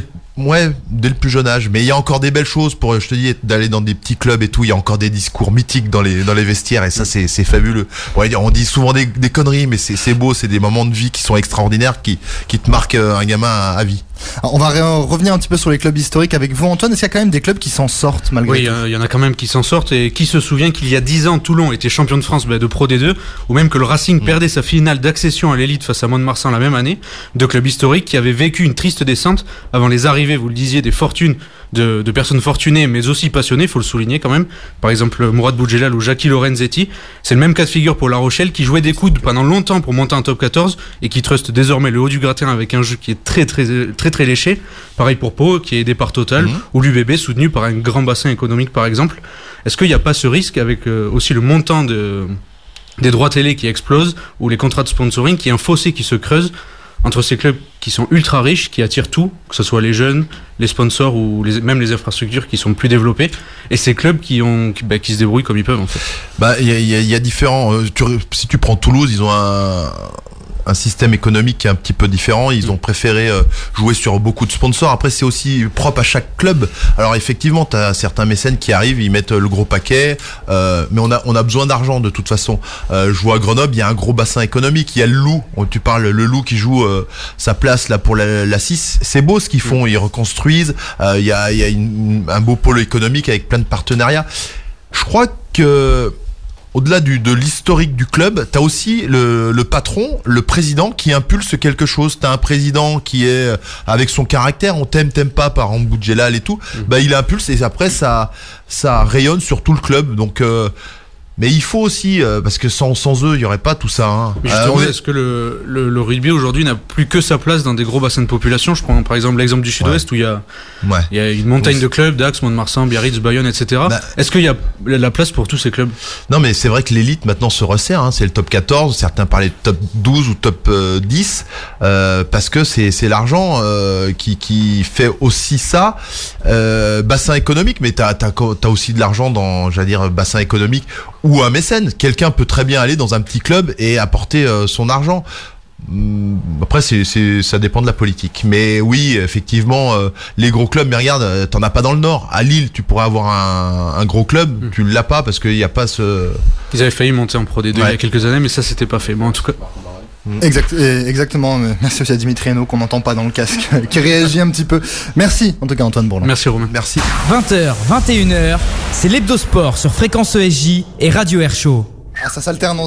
Dès le plus jeune âge. Mais il y a encore des belles choses pour, je te dis, d'aller dans des petits clubs et tout. Il y a encore des discours mythiques dans les vestiaires, et ça, c'est fabuleux. Ouais, on dit souvent des conneries, mais c'est beau. C'est des moments de vie qui sont extraordinaires, qui te marquent un gamin à vie. Alors, on va revenir un petit peu sur les clubs historiques avec vous, Antoine. Est-ce qu'il y a quand même des clubs qui s'en sortent malgré tout? Oui, il y en a quand même qui s'en sortent. Et qui se souvient qu'il y a 10 ans, Toulon était champion de France de Pro D2, ou même que le Racing perdait sa finale d'accession à l'élite face à Mont-de-Marsan la même année. Deux clubs historiques qui avaient vécu une triste descente avant les arrivées, vous le disiez, des fortunes de personnes fortunées, mais aussi passionnées, faut le souligner quand même. Par exemple, Mourad Boudjelal ou Jackie Lorenzetti. C'est le même cas de figure pour La Rochelle, qui jouait des coudes pendant longtemps pour monter en top 14 et qui truste désormais le haut du gratin avec un jeu qui est très très très très léché. Pareil pour Pau, qui est aidé par Total, ou l'UBB, soutenu par un grand bassin économique par exemple. Est-ce qu'il n'y a pas ce risque avec aussi le montant des droits télé qui explosent, ou les contrats de sponsoring, qui est un fossé qui se creuse entre ces clubs qui sont ultra riches, qui attirent tout, que ce soit les jeunes, les sponsors ou même les infrastructures qui sont plus développées, et ces clubs qui se débrouillent comme ils peuvent en fait? Il y a différents. Si tu prends Toulouse, ils ont un système économique qui est un petit peu différent. Ils ont préféré jouer sur beaucoup de sponsors. Après, c'est aussi propre à chaque club. Alors effectivement, tu as certains mécènes qui arrivent, ils mettent le gros paquet, mais on a besoin d'argent de toute façon. Je vois à Grenoble, il y a un gros bassin économique. Il y a le Loup, tu parles le Loup qui joue sa place là pour la 6. C'est beau ce qu'ils font, ils reconstruisent. Il y a un beau pôle économique avec plein de partenariats. Je crois que au-delà de l'historique du club, t'as aussi le patron, le président qui impulse quelque chose. T'as un président qui est avec son caractère, on t'aime pas par Boudjelal et tout. Bah il impulse et après ça rayonne sur tout le club. Donc mais il faut aussi, parce que sans eux, il n'y aurait pas tout ça. Hein. Mais justement, est-ce que le rugby aujourd'hui n'a plus que sa place dans des gros bassins de population? Je prends par exemple l'exemple du Sud-Ouest où il y a une montagne de clubs, Dax, Mont-de-Marsan, Biarritz, Bayonne, etc. Est-ce qu'il y a la place pour tous ces clubs? Non, mais c'est vrai que l'élite maintenant se resserre. Hein. C'est le top 14, certains parlaient de top 12 ou top 10, parce que c'est l'argent qui fait aussi ça. Bassin économique, mais t'as aussi de l'argent dans, j'allais dire, bassin économique ou un mécène. Quelqu'un peut très bien aller dans un petit club et apporter son argent. Après, ça dépend de la politique. Mais oui, effectivement, les gros clubs, mais regarde, t'en as pas dans le Nord. À Lille, tu pourrais avoir un gros club, tu l'as pas parce qu'il n'y a pas ce... Ils avaient failli monter en Pro D2 il y a quelques années, mais ça, c'était pas fait. Bon, en tout cas... Exactement. Merci aussi à Dimitri Hainaut qu'on n'entend pas dans le casque, qui réagit un petit peu. Merci en tout cas Antoine Bourlin. Merci Romain. Merci. 20h, 21h, c'est l'Hebdo-Sport sur Fréquence ESJ et Radio Air Show. Ah, ça s'alterne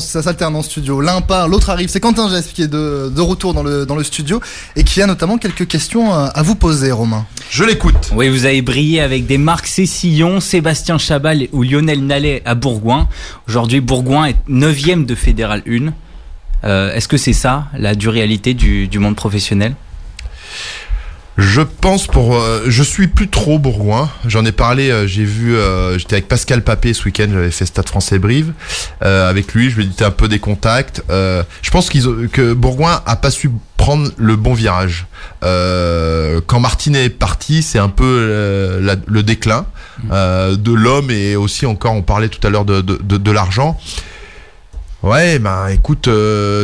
en studio. L'un part, l'autre arrive. C'est Quentin Gesp qui est de retour dans le studio et qui a notamment quelques questions à vous poser, Romain. Je l'écoute. Oui, vous avez brillé avec des Marc Cessillon, Sébastien Chabal ou Lionel Nallet à Bourgoin. Aujourd'hui, Bourgoin est 9e de Fédéral 1. Est-ce que c'est ça, la dure réalité du monde professionnel? Je pense je suis plus trop bourgoin. J'en ai parlé, j'étais avec Pascal Papé ce week-end, j'avais fait Stade Français Brive, avec lui, je lui ai dit un peu des contacts. Je pense que Bourgoin a pas su prendre le bon virage. Quand Martinet est parti, c'est un peu le déclin de l'homme et aussi encore, on parlait tout à l'heure de l'argent. Ouais, écoute,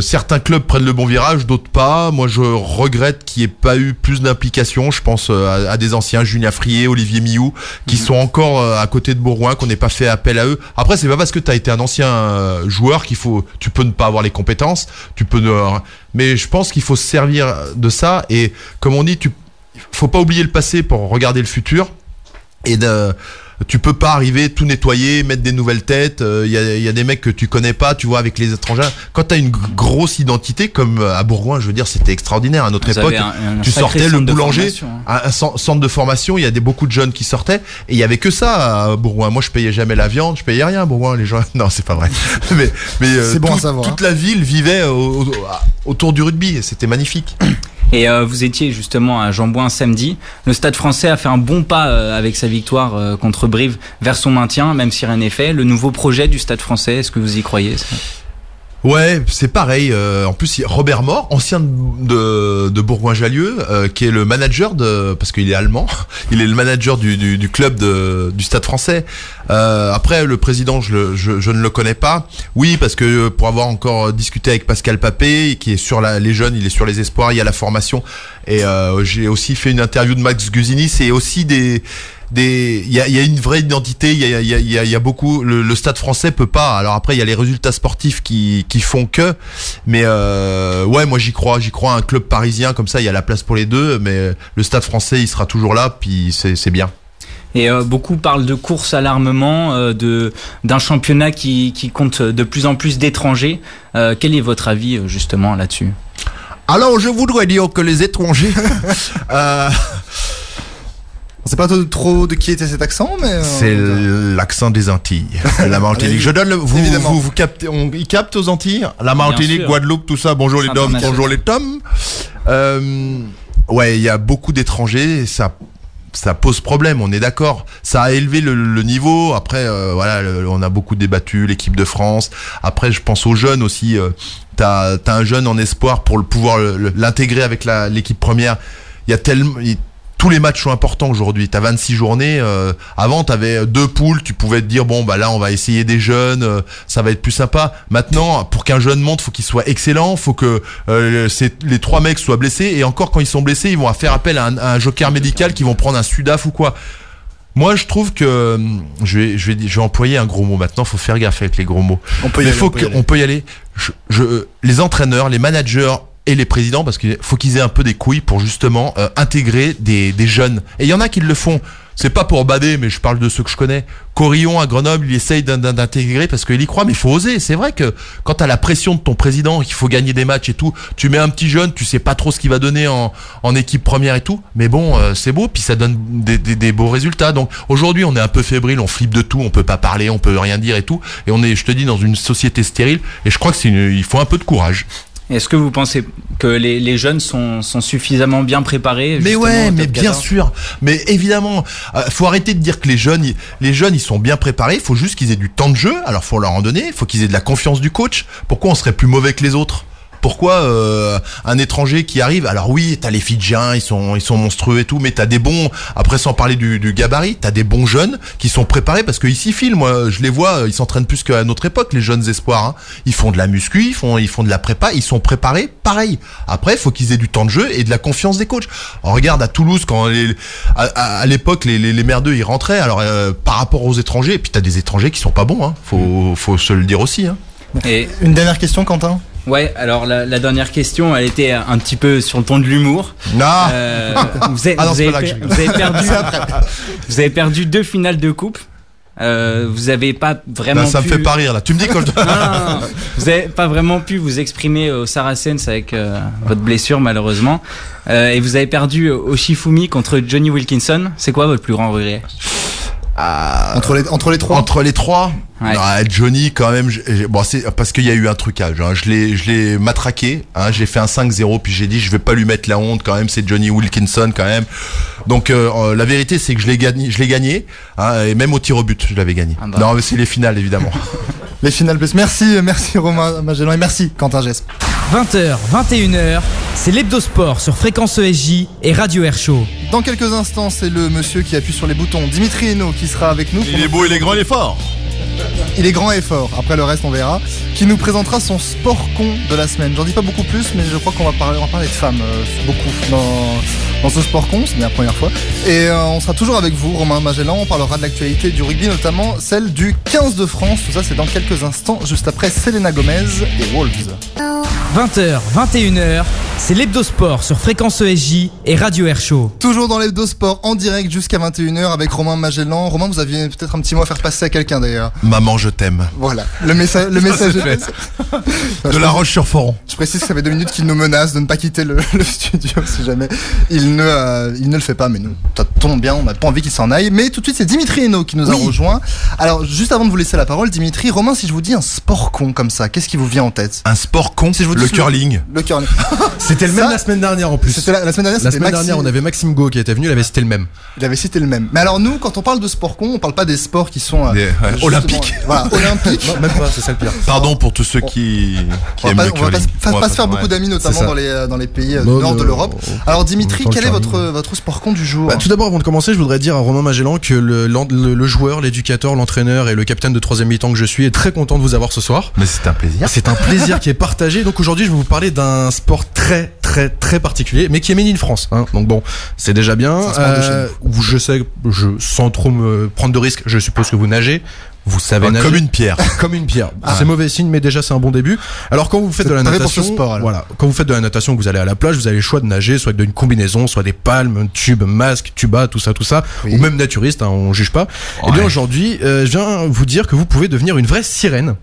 certains clubs prennent le bon virage, d'autres pas. Moi, je regrette qu'il n'y ait pas eu plus d'implication. Je pense à des anciens, Julien Frier, Olivier Miou, qui sont encore à côté de Bourgoin, qu'on n'ait pas fait appel à eux. Après, c'est pas parce que tu as été un ancien joueur tu peux ne pas avoir les compétences, mais je pense qu'il faut se servir de ça. Et comme on dit, faut pas oublier le passé pour regarder le futur. Et tu peux pas arriver tout nettoyer, mettre des nouvelles têtes. Il y a des mecs que tu connais pas, tu vois, avec les étrangers. Quand t'as une grosse identité, comme à Bourgoin, je veux dire, c'était extraordinaire. À notre époque, tu sortais le boulanger, un centre de formation. Il y a beaucoup de jeunes qui sortaient et il y avait que ça à Bourgoin. Moi, je payais jamais la viande, je payais rien à Bourgoin. Les gens, non, c'est pas vrai. mais c'est bon à savoir. Toute la ville vivait autour du rugby et c'était magnifique. Et vous étiez justement à Jeanbouin samedi. Le Stade Français a fait un bon pas avec sa victoire contre Brive vers son maintien, même si rien n'est fait. Le nouveau projet du Stade Français, est-ce que vous y croyez, ça ? Ouais, c'est pareil. En plus, il y a Robert Mort, ancien de Bourgoin-Jallieu, qui est le manager parce qu'il est allemand. Il est le manager du club du Stade Français. Après, le président, je ne le connais pas. Oui, parce que pour avoir encore discuté avec Pascal Papé, qui est sur les jeunes, il est sur les espoirs, il y a la formation. Et j'ai aussi fait une interview de Max Guzini. C'est aussi il y a une vraie identité, il y a beaucoup, le Stade Français peut pas. Alors après il y a les résultats sportifs qui font que, mais ouais, moi j'y crois à un club parisien comme ça, il y a la place pour les deux, mais le Stade Français il sera toujours là, puis c'est bien. Et beaucoup parlent de course à l'armement, d'un championnat qui compte de plus en plus d'étrangers. Quel est votre avis justement là-dessus? Alors je voudrais dire que les étrangers on sait pas trop de qui était cet accent, mais c'est l'accent des Antilles, la Martinique. Je donne vous captez, ils captent aux Antilles, la Martinique, Guadeloupe, tout ça. Bonjour les Dom, bonjour les Tom. Ouais, il y a beaucoup d'étrangers, ça pose problème, on est d'accord. Ça a élevé le niveau. Après, voilà, on a beaucoup débattu l'équipe de France. Après, je pense aux jeunes aussi. T'as un jeune en espoir pour pouvoir l'intégrer avec l'équipe première. Il y a tellement tous les matchs sont importants aujourd'hui. T'as 26 journées. Avant, t'avais 2 poules. Tu pouvais te dire bon bah là, on va essayer des jeunes. Ça va être plus sympa. Maintenant, pour qu'un jeune monte, faut qu'il soit excellent. Faut que les 3 mecs soient blessés. Et encore, quand ils sont blessés, ils vont faire appel à un joker médical qui vont prendre un Sudaf ou quoi. Moi, je trouve que je vais employer un gros mot maintenant. Faut faire gaffe avec les gros mots. On peut y aller. Les entraîneurs, les managers et les présidents, parce qu'il faut qu'ils aient un peu des couilles pour justement intégrer des jeunes. Et il y en a qui le font. C'est pas pour bader, mais je parle de ceux que je connais. Corillon à Grenoble, il essaye d'intégrer parce qu'il y croit, mais il faut oser. C'est vrai que quand t'as la pression de ton président, qu'il faut gagner des matchs et tout, tu mets un petit jeune, tu sais pas trop ce qu'il va donner en équipe première et tout. Mais bon, c'est beau, puis ça donne des beaux résultats. Donc aujourd'hui, on est un peu fébrile, on flippe de tout, on peut pas parler, on peut rien dire et tout. Et on est, je te dis, dans une société stérile. Et je crois que il faut un peu de courage. Est-ce que vous pensez que les jeunes sont suffisamment bien préparés? Mais ouais, mais bien sûr. Mais évidemment, faut arrêter de dire que les jeunes ils sont bien préparés. Il faut juste qu'ils aient du temps de jeu. Alors faut leur en donner. Il faut qu'ils aient de la confiance du coach. Pourquoi on serait plus mauvais que les autres? Pourquoi un étranger qui arrive? Alors oui, t'as les Fidjiens, ils sont monstrueux et tout, mais t'as des bons. Après, sans parler du gabarit, t'as des bons jeunes qui sont préparés parce que ici, Phil, moi, je les vois, ils s'entraînent plus qu'à notre époque, les jeunes espoirs. Hein. Ils font de la muscu, ils font de la prépa, ils sont préparés, pareil. Après, faut qu'ils aient du temps de jeu et de la confiance des coachs. Alors, regarde à Toulouse quand à l'époque les merdeux ils rentraient. Alors par rapport aux étrangers, et puis t'as des étrangers qui sont pas bons. Hein. Faut se le dire aussi. Hein. Et une dernière question, Quentin. Ouais, alors la dernière question, elle était un petit peu sur le ton de l'humour. Non. Vous avez perdu 2 finales de coupe. Vous avez pas vraiment. Ça me fait pas rire là. Tu me dis quand je. Non. Vous avez pas vraiment pu vous exprimer au Saracens avec votre blessure malheureusement. Et vous avez perdu au Shifumi contre Johnny Wilkinson. C'est quoi votre plus grand regret? Entre les trois. Entre les trois. Ouais. Non, Johnny quand même. Bon, c'est parce qu'il y a eu un trucage. Hein. Je l'ai matraqué. Hein. J'ai fait un 5-0 puis j'ai dit je vais pas lui mettre la honte quand même. C'est Johnny Wilkinson quand même. Donc la vérité c'est que je l'ai gagné. Hein, et même au tir au but je l'avais gagné. Non mais c'est les finales évidemment. Les finales plus. Merci Romain Magellan et merci Quentin Gesp. 20h, 21h, c'est l'Hebdosport sur Fréquence ESJ et Radio Air Show. Dans quelques instants, c'est le monsieur qui appuie sur les boutons, Dimitri Hainaut, qui sera avec nous. Il est beau, il est grand, il est fort. Il est grand et fort, après le reste on verra. Qui nous présentera son sport con de la semaine. J'en dis pas beaucoup plus, mais je crois qu'on va parler de femmes beaucoup dans ce sport con, c'est bien la première fois. Et on sera toujours avec vous, Romain Magellan. On parlera de l'actualité du rugby, notamment celle du 15 de France. Tout ça, c'est dans quelques instants, juste après Selena Gomez et Wolves. 20h, 21h, c'est l'Hebdosport sur Fréquence ESJ et Radio Air Show. Toujours dans l'Hebdosport en direct jusqu'à 21h avec Romain Magellan. Romain, vous aviez peut-être un petit mot à faire passer à quelqu'un d'ailleurs. Maman, je t'aime. Voilà, le message est fait. De La Roche-sur-Foron. Je précise que ça fait 2 minutes qu'il nous menace de ne pas quitter le studio si jamais il ne le fait pas, mais nous, ça tombe bien, on n'a pas envie qu'il s'en aille. Mais tout de suite, c'est Dimitri Hainaut qui nous a rejoint. Alors, juste avant de vous laisser la parole, Dimitri, Romain, si je vous dis un sport con comme ça, qu'est-ce qui vous vient en tête? Un sport con, si je vous dis le curling. Le curling. C'était le même la semaine dernière en plus. C'était la semaine dernière, la semaine dernière, on avait Maxime Go qui était venu, il avait cité le même. Il avait cité le même. Mais alors nous, quand on parle de sport con, on parle pas des sports qui sont olympiques. Voilà, olympiques. Non, même pas, c'est ça le pire. Pardon pour tous ceux qui aiment le curling. On va pas se faire beaucoup d'amis, notamment dans les pays du nord de l'Europe. Alors Dimitri, quel est votre sport con du jour? Tout d'abord, avant de commencer, je voudrais dire à Romain Magellan que le joueur, l'éducateur, l'entraîneur et le capitaine de 3e mi-temps que je suis est très content de vous avoir ce soir. Mais c'est un plaisir. C'est un plaisir qui est partagé. Donc aujourd'hui, je vais vous parler d'un sport très très particulier, mais qui est made in France. Hein. Donc bon, c'est déjà bien. Je sais, sans trop me prendre de risques, je suppose que vous nagez. Vous savez nager. Comme une pierre. Comme une pierre. C'est mauvais signe, mais déjà c'est un bon début. Alors quand vous faites de la natation, quand vous faites de la natation, que vous allez à la plage, vous avez le choix de nager, soit d'une combinaison, soit des palmes, tubes, masques, tuba, tout ça, ou même naturiste, hein, on juge pas. Et bien aujourd'hui, je viens vous dire que vous pouvez devenir une vraie sirène.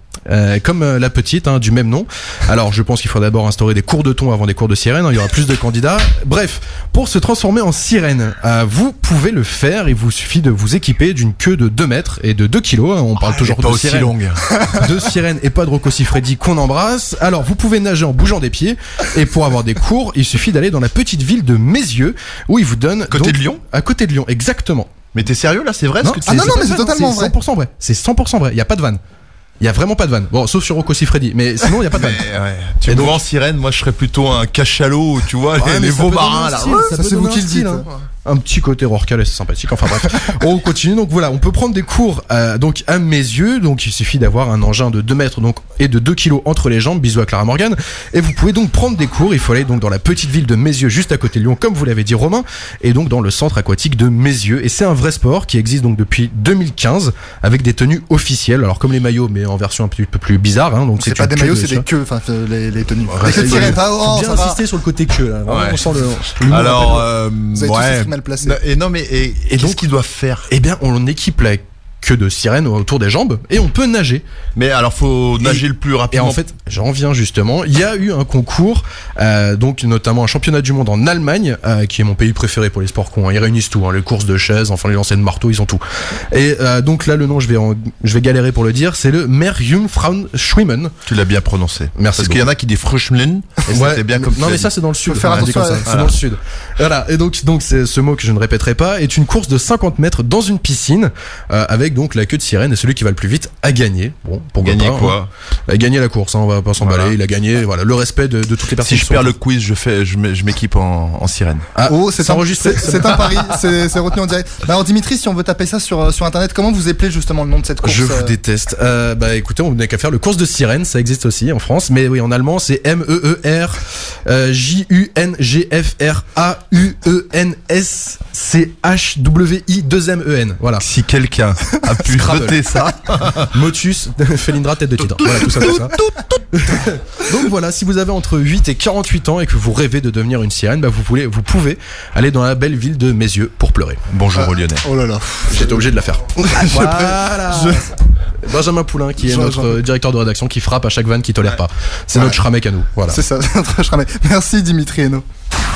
Comme la petite du même nom. Alors je pense qu'il faut d'abord instaurer des cours de thon avant des cours de sirène, il y aura plus de candidats. Bref, pour se transformer en sirène, vous pouvez le faire. Il vous suffit de vous équiper d'une queue de 2 mètres et de 2 kilos. On parle toujours de sirène. Longue. De sirène et pas de Rocco Siffredi qu'on embrasse. Alors vous pouvez nager en bougeant des pieds. Et pour avoir des cours, il suffit d'aller dans la petite ville de Mézieux où ils vous donnent... Côté de Lyon ? À côté de Lyon, exactement. Mais t'es sérieux là, c'est vrai? Non, non, mais c'est totalement vrai. C'est 100% vrai. C'est 100% vrai. Il y a pas de vanne. Il y a vraiment pas de vanne. Bon, sauf sur Rocco Siffredi, mais sinon il y a pas de vanne. Tu vois en sirène, moi je serais plutôt un cachalot, tu vois, les veaux marins là. Ça c'est vous qui le dites. un petit côté Rorcal, c'est sympathique. Enfin bref, on continue. Donc voilà, on peut prendre des cours donc à Mézieux. Donc il suffit d'avoir un engin de 2 mètres donc, et de 2 kilos entre les jambes. Bisous à Clara Morgan. Et vous pouvez donc prendre des cours. Il faut aller donc dans la petite ville de Mézieux, juste à côté de Lyon, comme vous l'avez dit Romain, et donc dans le centre aquatique de Mézieux. Et c'est un vrai sport qui existe donc depuis 2015 avec des tenues officielles. Alors comme les maillots, mais en version un petit peu plus bizarre. Hein, donc c'est pas des maillots, c'est des queues. Enfin les tenues. Ouais, faut bien insister sur le côté queue. Là. Vraiment, ouais. On sent le alors, vous avez tous mal placé. Et non mais et qu'est-ce qu'ils doivent faire? Eh bien, on équipe la queue de sirène autour des jambes et on peut nager. Mais alors faut nager le plus rapidement. Et en fait, j'en viens justement. Il y a eu un concours, donc notamment un championnat du monde en Allemagne, qui est mon pays préféré pour les sports cons. Ils réunissent tout, hein, les courses de chaises, enfin les lancers de marteau, ils ont tout. Et donc là, le nom, je vais galérer pour le dire, c'est le Meerjungfrauenschwimmen. Tu l'as bien prononcé. Merci. Parce qu'il y en a qui disent Fröschmlen. Ouais, c'était bien comme non mais ça c'est dans le sud. Faut faire attention. C'est dans le sud. Voilà. Et donc c'est ce mot que je ne répéterai pas est une course de 50 mètres dans une piscine avec donc la queue de sirène et celui qui va le plus vite a gagné. Bon, pour gagner quoi? A gagné la course. Hein, on va pas s'emballer. Voilà. Il a gagné. Voilà, le respect de toutes les personnes. Si je perds le quiz, je m'équipe en sirène. Ah, c'est enregistré. C'est un pari. C'est retenu en direct. Bah alors Dimitri, si on veut taper ça sur internet, comment vous appelez justement le nom de cette course? Je vous déteste. Bah écoutez, on n'a qu'à faire le course de sirène. Ça existe aussi en France, mais oui en allemand c'est MEERJUNGFRAUENSCHWI2MEN. Voilà. Si quelqu'un a pu noter ça. Motus, Felindra, tête de tigre. Voilà, tout ça. Donc voilà, si vous avez entre 8 et 48 ans et que vous rêvez de devenir une sirène, bah vous pouvez aller dans la belle ville de Mézieux pour pleurer. Bonjour aux Lyonnais. Oh là là. J'étais obligé de la faire. Voilà. Benjamin Poulain qui est notre directeur de rédaction qui frappe à chaque vanne qui tolère pas. C'est notre schramek à nous. Voilà. C'est ça, notre schramek. Merci Dimitri Hainaut.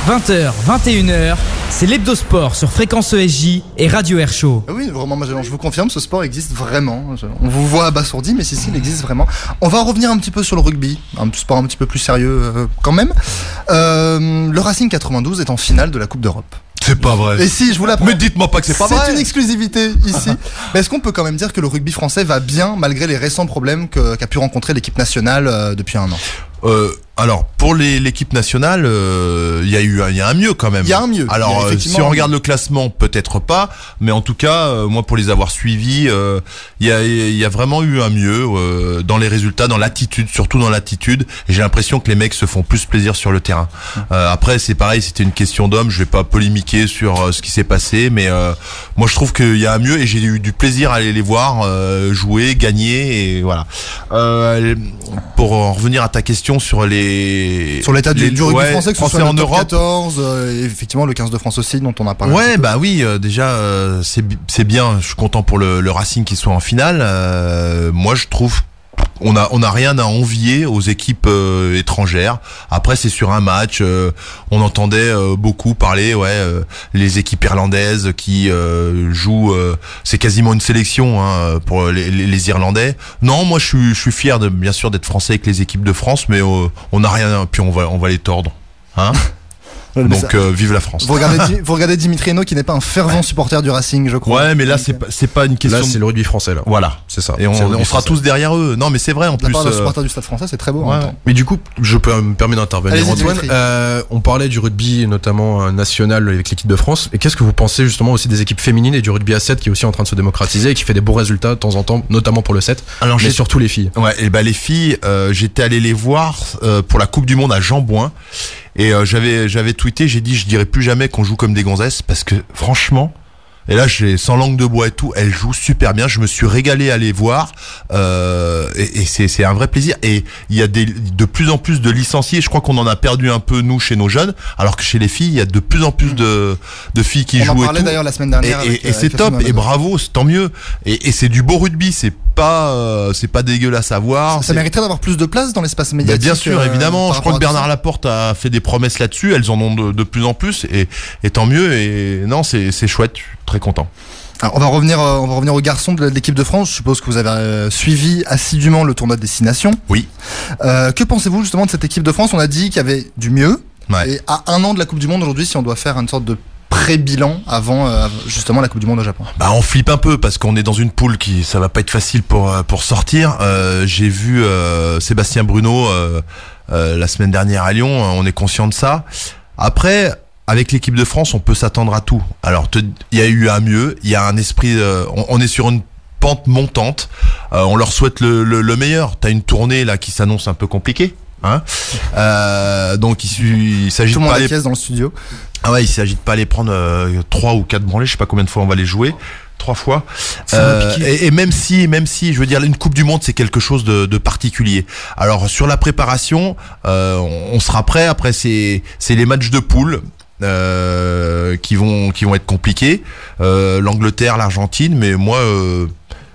20h, 21h, c'est l'Hebdo-Sport sur Fréquence ESJ et Radio Air Show. Oui, vraiment, je vous confirme, ce sport existe vraiment. On vous voit abasourdi, mais si, il existe vraiment. On va revenir un petit peu sur le rugby, un sport un petit peu plus sérieux quand même. Le Racing 92 est en finale de la Coupe d'Europe. C'est pas vrai. Et si, je vous l'apprends. Mais dites-moi pas que c'est pas vrai. C'est une exclusivité ici. Mais est-ce qu'on peut quand même dire que le rugby français va bien malgré les récents problèmes qu'a pu rencontrer l'équipe nationale depuis un an? Alors pour l'équipe nationale, il y a un mieux quand même. Il y a un mieux. Alors si on regarde le classement, peut-être pas, mais en tout cas, moi pour les avoir suivis, il y a vraiment eu un mieux dans les résultats, dans l'attitude, surtout dans l'attitude. Et j'ai l'impression que les mecs se font plus plaisir sur le terrain. Après c'est pareil, c'était une question d'homme. Je vais pas polémiquer sur ce qui s'est passé, mais moi je trouve qu'il y a un mieux et j'ai eu du plaisir à aller les voir jouer, gagner et voilà. Pour en revenir à ta question sur l'état du rugby français, que ce soit en Europe 14 et effectivement le 15 de France aussi dont on a parlé. Ouais, bah oui, déjà c'est bien, je suis content pour le Racing qui soit en finale. Moi je trouve on a rien à envier aux équipes étrangères. Après c'est sur un match, on entendait beaucoup parler les équipes irlandaises qui jouent, c'est quasiment une sélection pour les Irlandais. Non, moi je suis fier bien sûr d'être français avec les équipes de France, mais on n'a rien, puis on va les tordre, hein. Donc vive la France. Vous regardez Dimitri Hainaut qui n'est pas un fervent supporter du Racing, je crois. Ouais, mais là c'est pas une question. Là c'est le rugby français là. Voilà, c'est ça. Et on sera tous derrière eux. Non, mais c'est vrai en plus. Le supporter du Stade Français, c'est très beau. Ouais. Mais du coup, je peux me permettre d'intervenir. Antoine, on parlait du rugby notamment national avec l'équipe de France. Et qu'est-ce que vous pensez justement aussi des équipes féminines et du rugby à 7 qui est aussi en train de se démocratiser et qui fait des bons résultats de temps en temps, notamment pour le 7. Alors mais surtout les filles. Ouais, et les filles, j'étais allé les voir pour la Coupe du Monde à Jean-Bouin. Et j'avais tweeté, j'ai dit je dirais plus jamais qu'on joue comme des gonzesses parce que franchement, et là j'ai sans langue de bois et tout, elles jouent super bien, je me suis régalé à les voir et c'est un vrai plaisir. Et il y a de plus en plus de licenciés, je crois qu'on en a perdu un peu nous chez nos jeunes, alors que chez les filles il y a de plus en plus de filles qui jouent. On en parlait d'ailleurs la semaine dernière. Et c'est top, et bravo, c'est tant mieux. Et c'est du beau rugby, c'est pas dégueulasse à voir. Ça mériterait d'avoir plus de place dans l'espace médiatique. Bien sûr, évidemment. Je crois que Bernard Laporte a fait des promesses là-dessus. Elles en ont de plus en plus et tant mieux. Et non, c'est chouette. Je suis très content. Alors, on va revenir aux garçons de l'équipe de France. Je suppose que vous avez suivi assidûment le tournoi de Destination. Oui. Que pensez-vous justement de cette équipe de France? On a dit qu'il y avait du mieux. Ouais. Et à un an de la Coupe du Monde aujourd'hui, si on doit faire une sorte de pré-bilan avant justement la Coupe du Monde au Japon. On flippe un peu parce qu'on est dans une poule qui ça va pas être facile pour sortir. J'ai vu Sébastien Bruno la semaine dernière à Lyon, on est conscient de ça. Après avec l'équipe de France, on peut s'attendre à tout. Alors, il y a eu un mieux, il y a un esprit, on est sur une pente montante. On leur souhaite le meilleur. T'as une tournée là qui s'annonce un peu compliquée. Hein, donc il s'agit tout le de monde pas aller dans le studio. Ah ouais, il s'agit de pas aller prendre 3 ou 4 branlées, je sais pas combien de fois on va les jouer. 3 fois. Et même si, je veux dire, une Coupe du Monde, c'est quelque chose de particulier. Alors sur la préparation, on sera prêt. Après, c'est les matchs de poule. Qui vont être compliqués, l'Angleterre, l'Argentine, mais moi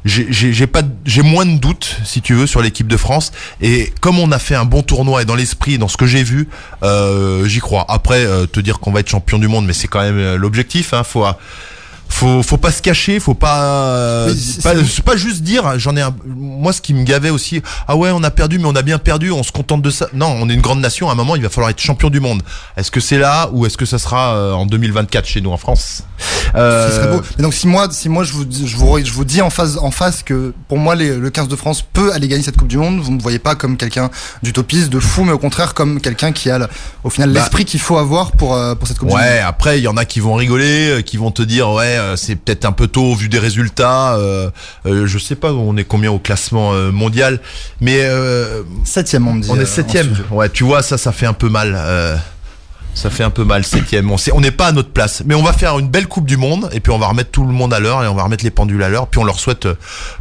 j'ai moins de doutes, si tu veux, sur l'équipe de France. Et comme on a fait un bon tournoi et dans l'esprit, dans ce que j'ai vu, j'y crois. Après, te dire qu'on va être champion du monde, mais c'est quand même l'objectif. Hein, faut pas se cacher, faut pas juste dire moi ce qui me gavait aussi, ah ouais on a perdu mais on a bien perdu, on se contente de ça. Non, on est une grande nation, à un moment il va falloir être champion du monde. Est-ce que c'est là ou est-ce que ça sera en 2024 chez nous en France? Ce serait beau. Mais donc si moi je vous dis en face que pour moi le 15 de France peut aller gagner cette Coupe du Monde, vous me voyez pas comme quelqu'un d'utopiste, de fou, mais au contraire comme quelqu'un qui a au final l'esprit qu'il faut avoir pour cette Coupe du Monde. Ouais, après il y en a qui vont rigoler, qui vont te dire ouais c'est peut-être un peu tôt au vu des résultats. Je sais pas, on est combien au classement mondial, mais 7e mondial. On est 7e. Ouais, tu vois ça fait un peu mal. Ça fait un peu mal, 7e. On n'est pas à notre place, mais on va faire une belle Coupe du Monde et puis on va remettre tout le monde à l'heure et on va remettre les pendules à l'heure. Puis on leur souhaite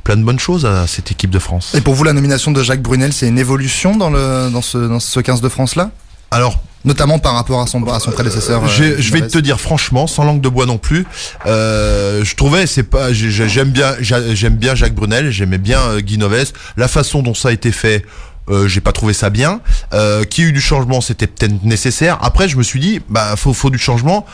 plein de bonnes choses à cette équipe de France. Et pour vous, la nomination de Jacques Brunel, c'est une évolution dans ce 15 de France là? Alors, notamment par rapport à son prédécesseur. Je vais te dire franchement, sans langue de bois non plus, je trouvais j'aime bien Jacques Brunel, j'aimais bien Guy Novès, la façon dont ça a été fait. J'ai pas trouvé ça bien. Qu'il y ait eu du changement, c'était peut-être nécessaire. Après, je me suis dit, faut du changement.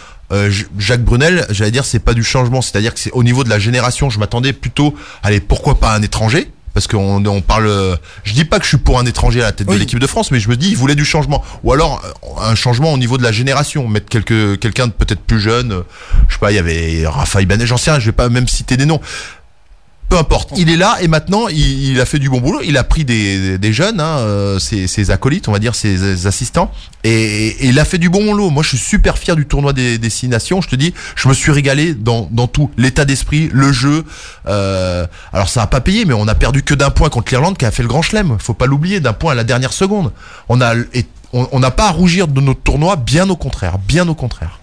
Jacques Brunel, j'allais dire, c'est pas du changement, c'est-à-dire que c'est au niveau de la génération. Je m'attendais plutôt, allez, pourquoi pas un étranger? Parce qu'on parle, je dis pas que je suis pour un étranger à la tête de l'équipe de France, mais je me dis, il voulait du changement. Ou alors, un changement au niveau de la génération. Mettre quelqu'un de peut-être plus jeune. Je sais pas, il y avait Raphaël Banet, j'en sais rien, je vais pas même citer des noms. Peu importe, il est là et maintenant il a fait du bon boulot, il a pris des jeunes, ses acolytes, on va dire, ses assistants, et il a fait du bon boulot. Moi je suis super fier du tournoi des 6 nations, je te dis, je me suis régalé dans tout, l'état d'esprit, le jeu. Alors ça a pas payé, mais on a perdu que d'un point contre l'Irlande qui a fait le grand chelem, faut pas l'oublier, d'un point à la dernière seconde. On n'a pas à rougir de notre tournoi, bien au contraire.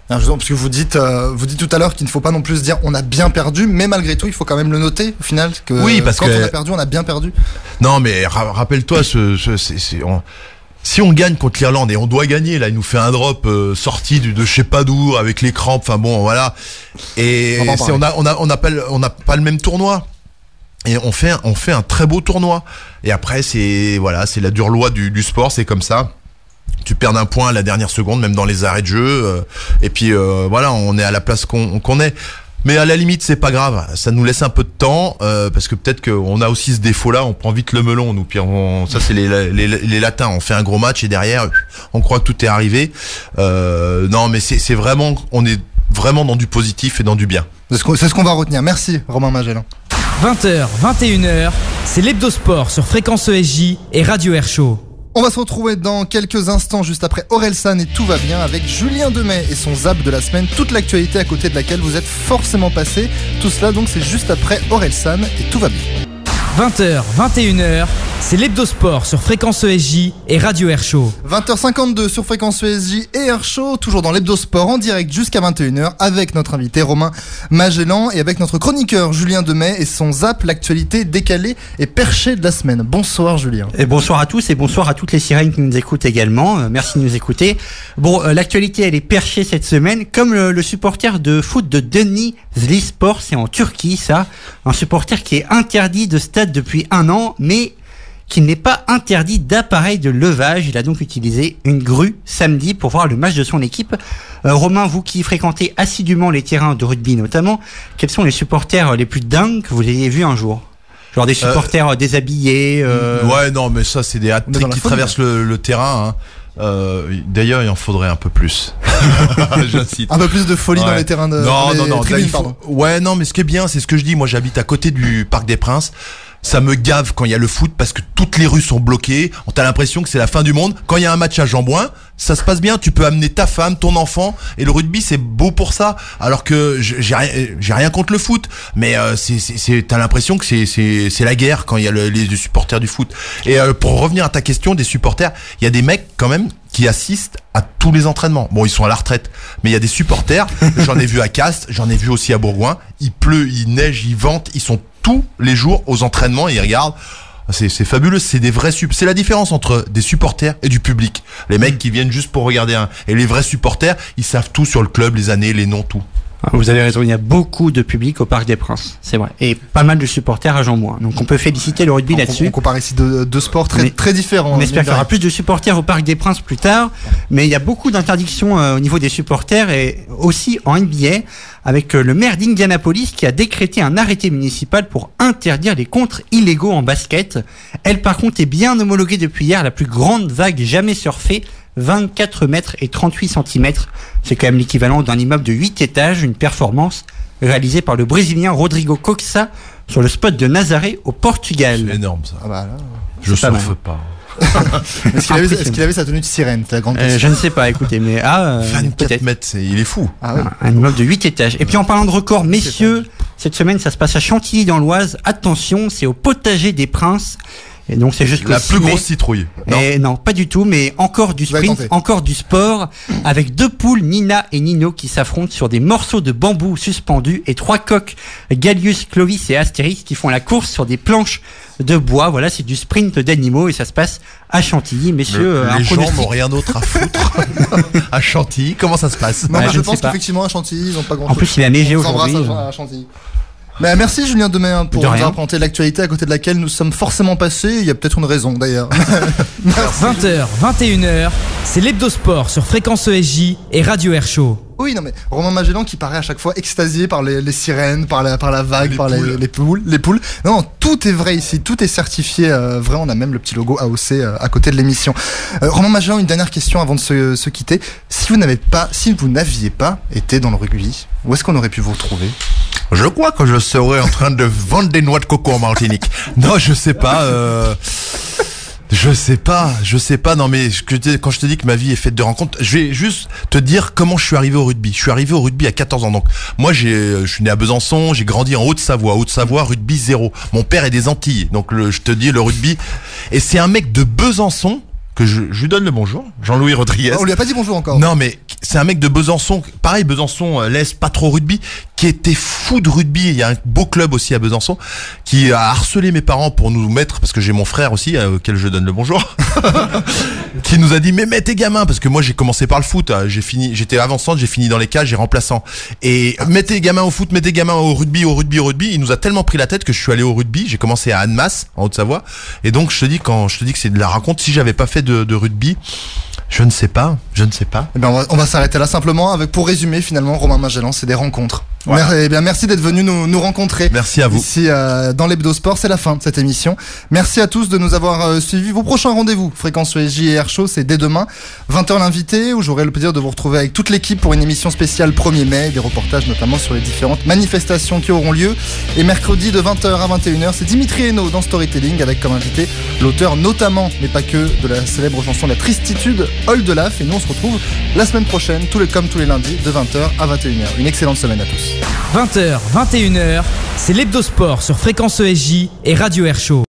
Alors, parce que vous dites tout à l'heure qu'il ne faut pas non plus se dire on a bien perdu, mais malgré tout il faut quand même le noter au final que oui, parce quand on a perdu, on a bien perdu. Non mais rappelle-toi si on gagne contre l'Irlande et on doit gagner, là il nous fait un drop sorti de je sais pas d'où avec les crampes, enfin bon voilà. Et on n'a pas le même tournoi. Et on fait un très beau tournoi. Et après c'est la dure loi du sport, c'est comme ça. Tu perds d'un point à la dernière seconde, même dans les arrêts de jeu. Et puis on est à la place qu'on est. Mais à la limite, c'est pas grave. Ça nous laisse un peu de temps parce que peut-être qu'on a aussi ce défaut-là. On prend vite le melon. Nous, puis ça c'est les latins. On fait un gros match et derrière, on croit que tout est arrivé. Non, mais c'est vraiment, on est vraiment dans du positif et dans du bien. C'est ce qu'on va retenir. Merci Romain Magellan. 20h, 21h, c'est l'Hebdo-Sport sur Fréquence ESJ et Radio Air Show. On va se retrouver dans quelques instants juste après Orelsan et Tout va bien avec Julien Demey et son zap de la semaine, toute l'actualité à côté de laquelle vous êtes forcément passé. Tout cela donc c'est juste après Orelsan et Tout va bien. 20h, 21h, c'est l'Hebdo-Sport sur Fréquence ESJ et Radio Air Show. 20h52 sur Fréquence ESJ et Air Show, toujours dans l'Hebdo-Sport en direct jusqu'à 21h avec notre invité Romain Magellan et avec notre chroniqueur Julien Demey et son zap, l'actualité décalée et perchée de la semaine. Bonsoir Julien. Et bonsoir à tous et bonsoir à toutes les sirènes qui nous écoutent également. Merci de nous écouter. Bon, l'actualité elle est perchée cette semaine comme le supporter de foot de Denizlispor, c'est en Turquie ça, un supporter qui est interdit de stade depuis 1 an, mais qui n'est pas interdit d'appareil de levage. Il a donc utilisé une grue samedi pour voir le match de son équipe. Romain, vous qui fréquentez assidûment les terrains de rugby notamment, quels sont les supporters les plus dingues que vous ayez vus un jour? Genre des supporters déshabillés Ouais, non, mais ça c'est des hat-tricks qui traversent le terrain. D'ailleurs, il en faudrait un peu plus. Un peu plus de folie dans les terrains de. Non. Ouais, non, mais ce qui est bien, c'est ce que je dis. Moi, j'habite à côté du Parc des Princes. Ça me gave quand il y a le foot parce que toutes les rues sont bloquées. T'as l'impression que c'est la fin du monde. Quand il y a un match à Jean-Bouin, ça se passe bien. Tu peux amener ta femme, ton enfant. Et le rugby, c'est beau pour ça. Alors que j'ai rien contre le foot. Mais t'as l'impression que c'est la guerre quand il y a les supporters du foot. Et pour revenir à ta question des supporters, il y a des mecs quand même qui assistent à tous les entraînements. Bon, ils sont à la retraite, mais il y a des supporters. J'en ai vu à Castres, j'en ai vu aussi à Bourgoin. Il pleut, il neige, il vente. Ils sont tous les jours aux entraînements et ils regardent. C'est fabuleux, c'est des vrais c'est la différence entre des supporters et du public. Les mecs qui viennent juste pour regarder et les vrais supporters, ils savent tout sur le club, les années, les noms, tout. Vous avez raison, il y a beaucoup de public au Parc des Princes, c'est vrai. Et pas mal de supporters à Jean-Bouin. Donc on peut féliciter le rugby là-dessus. On compare ici deux sports très différents. On espère qu'il y aura plus de supporters au Parc des Princes plus tard. Mais il y a beaucoup d'interdictions au niveau des supporters et aussi en NBA avec le maire d'Indianapolis qui a décrété un arrêté municipal pour interdire les contres illégaux en basket. Elle par contre est bien homologuée depuis hier, la plus grande vague jamais surfée. 24 mètres et 38 cm. C'est quand même l'équivalent d'un immeuble de 8 étages, une performance réalisée par le Brésilien Rodrigo Coxa sur le spot de Nazaré au Portugal. C'est énorme ça. Ah bah là, je surfe pas. Est-ce qu'il avait sa tenue de sirène? C'est la grande question. Je ne sais pas, écoutez, mais 24 mètres, il est fou. Ah oui. Un immeuble de 8 étages. Et puis en parlant de record, messieurs, cette semaine ça se passe à Chantilly dans l'Oise. Attention, c'est au Potager des Princes. Et donc c'est juste la plus grosse citrouille. Non, pas du tout, mais encore du sprint, encore du sport, avec 2 poules, Nina et Nino, qui s'affrontent sur des morceaux de bambou suspendus et 3 coqs, Gallius, Clovis et Astérix, qui font la course sur des planches de bois. Voilà, c'est du sprint d'animaux et ça se passe à Chantilly, messieurs. Les gens n'ont rien d'autre à foutre à Chantilly. Comment ça se passe? Non, je pense qu'effectivement à Chantilly, ils n'ont pas grand-chose. En plus, il a neigé aujourd'hui. À Chantilly. Mais merci Julien Demain pour nous raconter l'actualité à côté de laquelle nous sommes forcément passés. Il y a peut-être une raison d'ailleurs. 20h, 21h, c'est l'Hebdosport sur Fréquence ESJ et Radio Air Show. Oui, non mais Romain Magellan qui paraît à chaque fois extasié par les sirènes, par la vague, par les poules. Non, tout est vrai ici, tout est certifié vrai. On a même le petit logo AOC à côté de l'émission. Romain Magellan, une dernière question avant de se quitter. Si vous n'aviez pas été dans le rugby, où est-ce qu'on aurait pu vous retrouver? Je crois que je serais en train de vendre des noix de coco en Martinique. Non, je sais pas. Je sais pas. Non, mais quand je te dis que ma vie est faite de rencontres, je vais juste te dire comment je suis arrivé au rugby. Je suis arrivé au rugby à 14 ans. Donc, moi, je suis né à Besançon, j'ai grandi en Haute-Savoie. Haute-Savoie, rugby 0. Mon père est des Antilles. Donc, je te dis, le rugby. Et c'est un mec de Besançon que je lui donne le bonjour. Jean-Louis Rodriguez. On lui a pas dit bonjour encore. Non, mais c'est un mec de Besançon. Pareil, Besançon laisse pas trop rugby, qui était fou de rugby. Il y a un beau club aussi à Besançon qui a harcelé mes parents pour nous mettre, parce que j'ai mon frère aussi auquel je donne le bonjour, qui nous a dit mais mets tes gamins, parce que moi j'ai commencé par le foot. J'étais avant-centre, j'ai fini dans les cages, j'ai remplaçant. Et mets tes gamins au foot, mets tes gamins au rugby. Il nous a tellement pris la tête que je suis allé au rugby. J'ai commencé à Annemasse en Haute-Savoie. Et donc quand je te dis que c'est de la raconte, si j'avais pas fait de rugby, je ne sais pas. Eh bien, on va s'arrêter là simplement pour résumer finalement, Romain Magellan, c'est des rencontres. Ouais. Eh bien, merci d'être venu nous rencontrer. Merci à vous. Ici, dans l'Hebdosport, c'est la fin de cette émission. Merci à tous de nous avoir suivis. Vos prochains rendez-vous, Fréquence ESJ et Air Show, c'est dès demain, 20h l'invité, où j'aurai le plaisir de vous retrouver avec toute l'équipe pour une émission spéciale 1er mai, des reportages notamment sur les différentes manifestations qui auront lieu. Et mercredi de 20h à 21h, c'est Dimitri Hainaut dans Storytelling, avec comme invité l'auteur notamment, mais pas que, de la célèbre chanson La Tristitude, Oldelaf. Et nous, on se retrouve la semaine prochaine, comme tous les lundis, de 20h à 21h. Une excellente semaine à tous. 20h, 21h, c'est l'Hebdosport sur Fréquence ESJ et Radio Air Show.